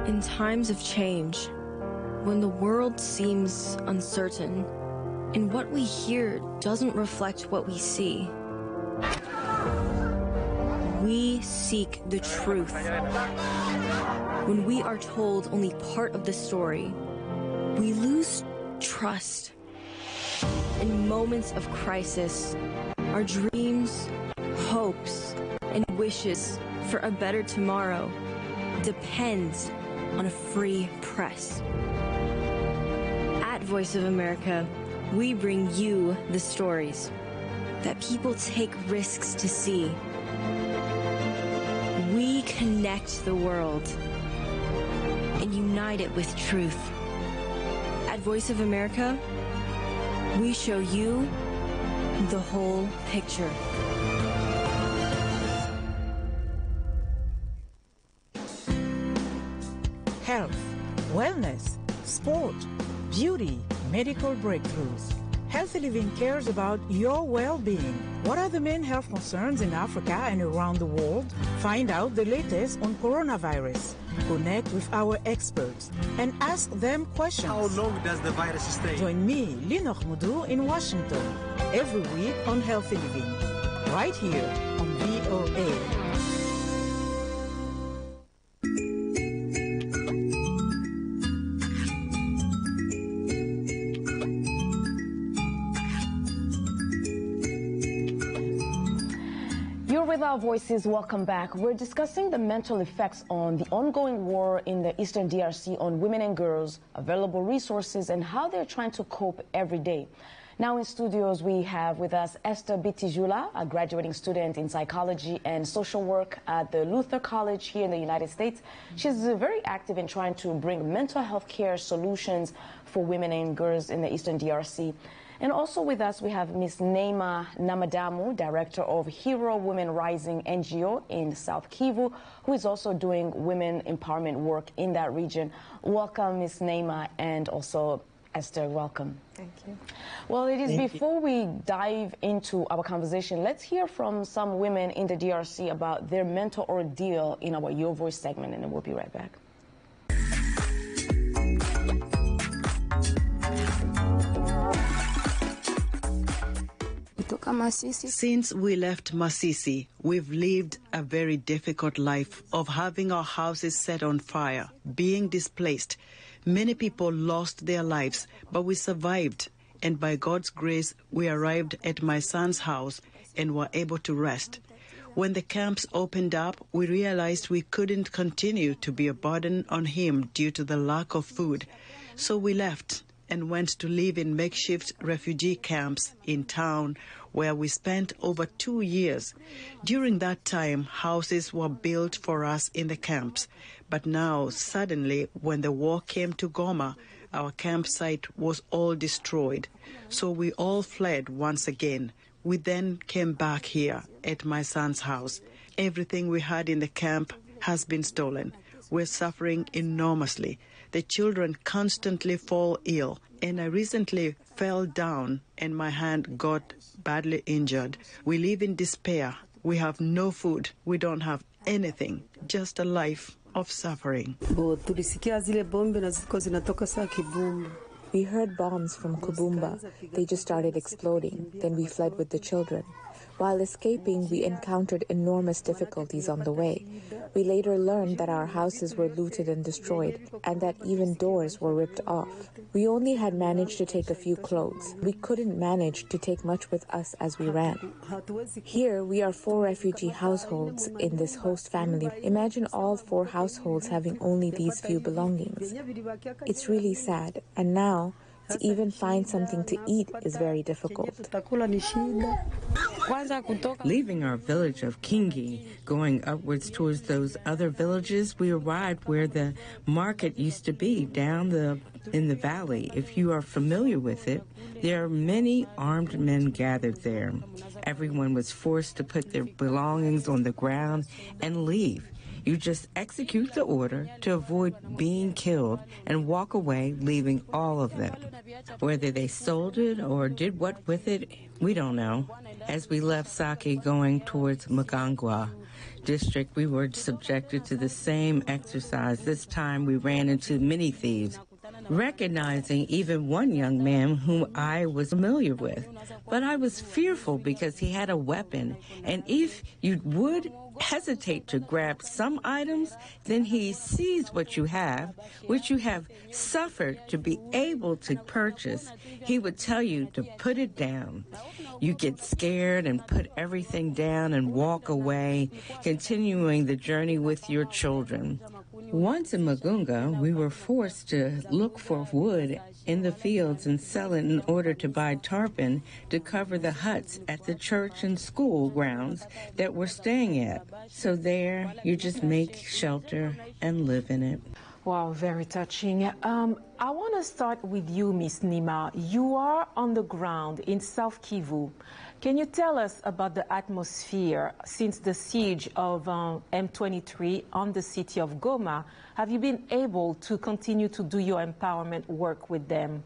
In times of change, when the world seems uncertain and what we hear doesn't reflect what we see, we seek the truth. When we are told only part of the story, we lose trust. In moments of crisis, our dreams, hopes, and wishes for a better tomorrow depends on a free press. At Voice of America, we bring you the stories that people take risks to see. We connect the world and unite it with truth. At Voice of America, we show you the whole picture. Health, wellness, sport, beauty, medical breakthroughs. Healthy Living cares about your well-being. What are the main health concerns in Africa and around the world? Find out the latest on coronavirus. Connect with our experts and ask them questions. How long does the virus stay? Join me, Linor Moudou, in Washington every week on Healthy Living, right here on VOA. With our voices, welcome back. We're discussing the mental effects on the ongoing war in the Eastern DRC on women and girls, available resources, and how they're trying to cope every day. Now in studios, we have with us Esther Bitijula, a graduating student in psychology and social work at the Luther College here in the United States. She's very active in trying to bring mental health care solutions for women and girls in the Eastern DRC. And also with us, we have Ms. Neema Namadamu, Director of Hero Women Rising NGO in South Kivu, who is also doing women empowerment work in that region. Welcome, Ms. Neema, and also Esther, welcome. Thank you. Well, it is before we dive into our conversation, let's hear from some women in the DRC about their mental ordeal in our Your Voice segment, and then we'll be right back. Since we left Masisi, we've lived a very difficult life of having our houses set on fire, being displaced. Many people lost their lives, but we survived. And by God's grace, we arrived at my son's house and were able to rest. When the camps opened up, we realized we couldn't continue to be a burden on him due to the lack of food. So we left and went to live in makeshift refugee camps in town, where we spent over 2 years. During that time, houses were built for us in the camps. But now, suddenly, when the war came to Goma, our campsite was all destroyed. So we all fled once again. We then came back here at my son's house. Everything we had in the camp has been stolen. We're suffering enormously. The children constantly fall ill, and I recently fell down and my hand got badly injured. We live in despair. We have no food. We don't have anything, just a life of suffering. We heard bombs from Kubumba. They just started exploding. Then we fled with the children. While escaping, we encountered enormous difficulties on the way. We later learned that our houses were looted and destroyed, and that even doors were ripped off. We only had managed to take a few clothes. We couldn't manage to take much with us as we ran. Here, we are 4 refugee households in this host family. Imagine all 4 households having only these few belongings. It's really sad, and now, to even find something to eat is very difficult. Leaving our village of Kingi, going upwards towards those other villages, we arrived where the market used to be, down in the valley. If you are familiar with it, there are many armed men gathered there. Everyone was forced to put their belongings on the ground and leave. You just execute the order to avoid being killed and walk away, leaving all of them. Whether they sold it or did what with it, we don't know. As we left Sake going towards Magangwa district, we were subjected to the same exercise. This time we ran into many thieves, recognizing even one young man whom I was familiar with. But I was fearful because he had a weapon, and if you would hesitate to grab some items, then he sees what you have, which you have suffered to be able to purchase. He would tell you to put it down. You get scared and put everything down and walk away, continuing the journey with your children. Once in Magunga, we were forced to look for wood in the fields and sell it in order to buy tarpaulin to cover the huts at the church and school grounds that we're staying at. So there, you just make shelter and live in it. Wow, very touching. I want to start with you, Miss Nima. You are on the ground in South Kivu. Can you tell us about the atmosphere since the siege of M23 on the city of Goma? Have you been able to continue to do your empowerment work with them?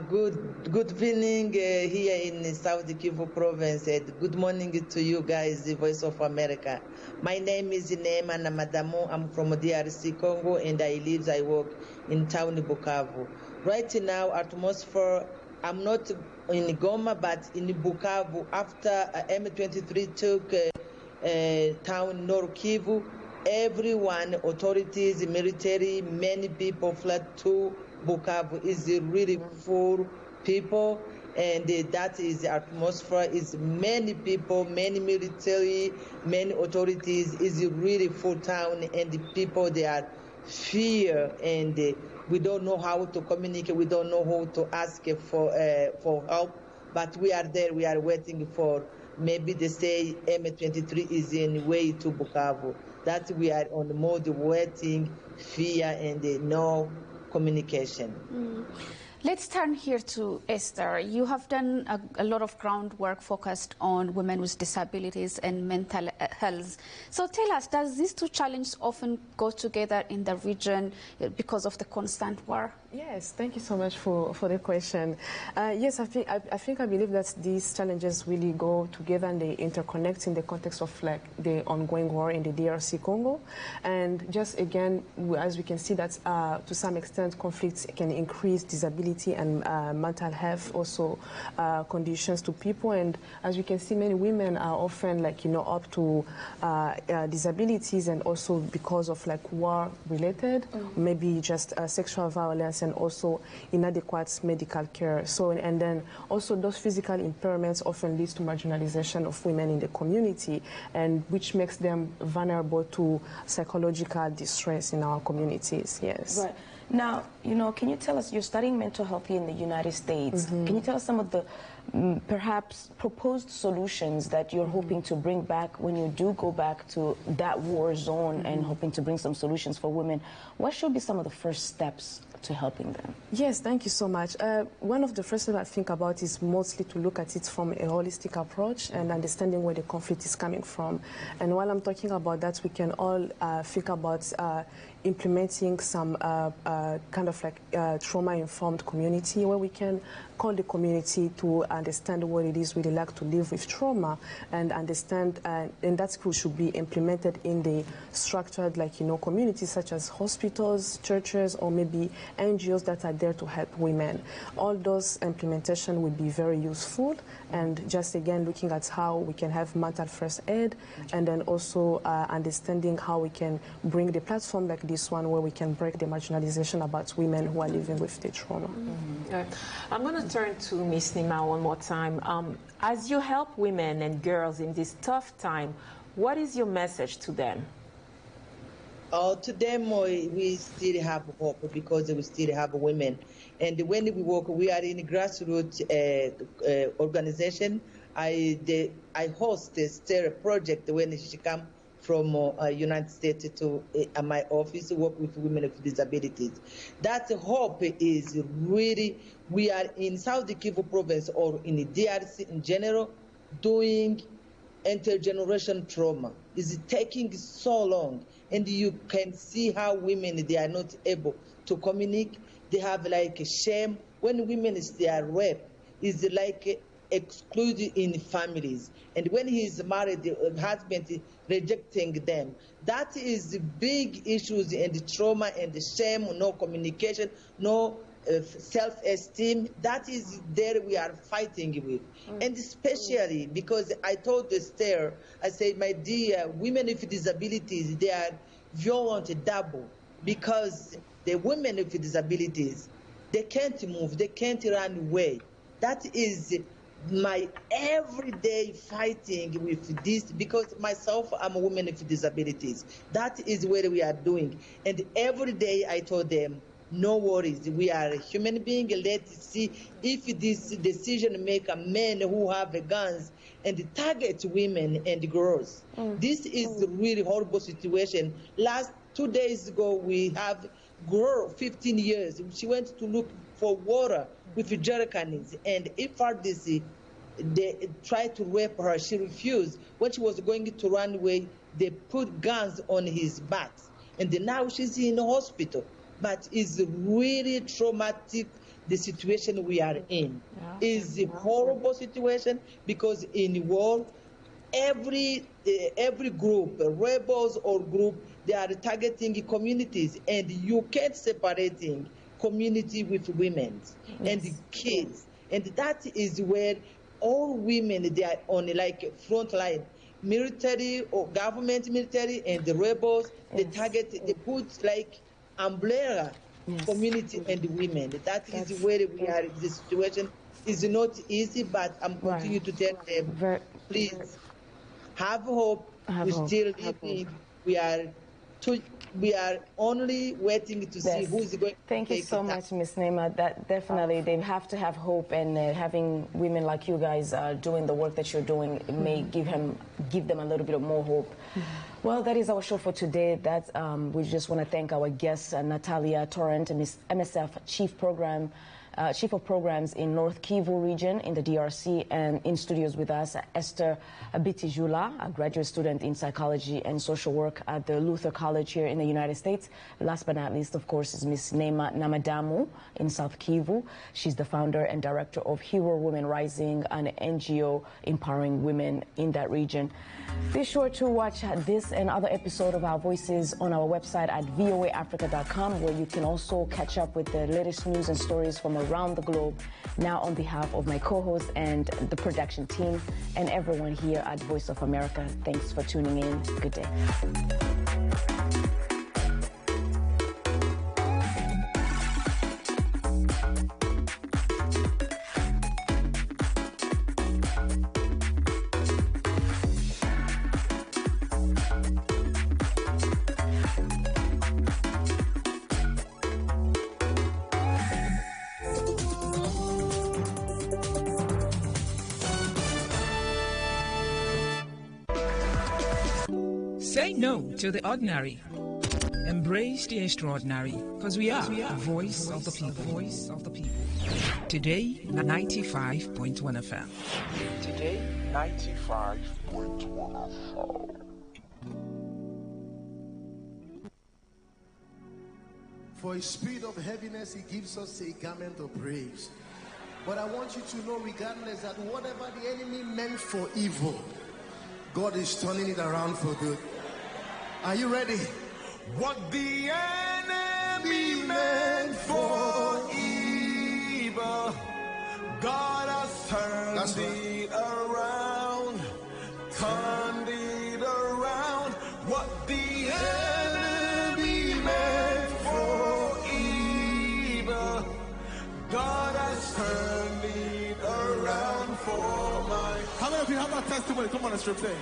Good evening here in South Kivu province. Good morning to you guys, the Voice of America. My name is Neema Namadamu. I'm from DRC Congo, and I work in town Bukavu. Right now, atmosphere, I'm not in Goma, but in Bukavu. After M23 took town North Kivu, everyone, authorities, military, many people fled to Bukavu. Is really full people, and that is the atmosphere. Is many people, many military, many authorities. Is really full town, and the people, they are fear, and we don't know how to communicate. We don't know how to ask for help. But we are there. We are waiting for. Maybe they say M23 is in way to Bukavu. That we are on the mode waiting, fear, and no communication. Let's turn here to Esther. You have done a lot of groundwork focused on women with disabilities and mental health. So tell us, does these two challenges often go together in the region because of the constant war? Yes, thank you so much for the question. Yes, I believe that these challenges really go together and they interconnect in the context of like the ongoing war in the DRC Congo. And just again, as we can see that to some extent conflicts can increase disability and mental health also conditions to people. And as we can see, many women are often like, up to disabilities, and also because of like war related, maybe just sexual violence and also inadequate medical care. So, and then also those physical impairments often leads to marginalization of women in the community, and which makes them vulnerable to psychological distress in our communities. Yes. Right. Now, can you tell us, you're studying mental health here in the United States. Can you tell us some of the perhaps proposed solutions that you're hoping to bring back when you do go back to that war zone and hoping to bring some solutions for women? What should be some of the first steps to helping them? Yes, thank you so much. One of the first things I think about is mostly to look at it from a holistic approach and understanding where the conflict is coming from. And while I'm talking about that, we can all think about implementing some kind of like trauma-informed community, where we can call the community to understand what it is we like to live with trauma, and understand, and that should be implemented in the structured, like, communities such as hospitals, churches, or maybe NGOs that are there to help women. All those implementation would be very useful, and just again looking at how we can have mental first aid, and then also understanding how we can bring the platform like this one where we can break the marginalization about women who are living with the trauma. I'm going to turn to Ms. Nima one more time. As you help women and girls in this tough time, what is your message to them? To them, we still have hope because we still have women. And when we work, we are in a grassroots organization. I host a STER project when she comes from United States to my office, work with women with disabilities. That hope is really, we are in South Kivu province or in the DRC in general, doing intergenerational trauma. It's taking so long, and you can see how women, they are not able to communicate. They have like a shame. When women they are raped, it's like excluded in families. And when he is married, the husband is rejecting them. That is the big issues and the trauma and the shame, no communication, no self-esteem. That is there we are fighting with. And especially because I told Esther, I said, my dear, women with disabilities, they are violent double, because the women with disabilities, they can't move, they can't run away. That is my everyday fighting with this, because myself, I'm a woman with disabilities. That is what we are doing. And every day I told them, no worries, we are a human being. Let's see if this decision maker, men who have guns and target women and girls. This is a really horrible situation. Last 2 days ago, we have girl, 15 years. She went to look for water with jerrycans, and FRDC, they tried to rape her. She refused. When she was going to run away, they put guns on his back, and now she's in the hospital. But it's really traumatic, the situation we are in. It's a horrible situation, because in war, every group, rebels or group, they are targeting communities, and you can't separating community with women and kids. And that is where all women, they are on like front line. Military or government military and the rebels, they target, they put like umbrella community and women. That's where we are. The situation is not easy, but I'm continuing to tell them, please have hope. We're still living. We are only waiting to see who is going to Thank you so much, Ms. Neema. That definitely, they have to have hope, and having women like you guys doing the work that you're doing may give them a little bit of more hope. Well, that is our show for today. We just want to thank our guests, Natalia Torrent, MSF Chief of Programs in North Kivu region in the DRC, and in studios with us, Esther Bitijula, a graduate student in psychology and social work at the Luther College here in the United States. Last but not least, of course, is Ms. Neema Namadamu in South Kivu. She's the founder and director of Hero Women Rising, an NGO empowering women in that region. Be sure to watch this and other episodes of Our Voices on our website at voaafrica.com, where you can also catch up with the latest news and stories from around the globe. Now, on behalf of my co-host and the production team and everyone here at Voice of America, thanks for tuning in. Good day. Say no to the ordinary. Embrace the extraordinary, because we are the voice of the people. Today, 95.1 FM. Today, 95.1 FM. For a spirit of heaviness, he gives us a garment of praise. But I want you to know, regardless, that whatever the enemy meant for evil, God is turning it around for good. Are you ready? What the enemy meant for evil, God has turned it around. Turned it around. What the enemy meant for evil, God has turned it around for my. How many of you have that testimony? Come on, let's replay.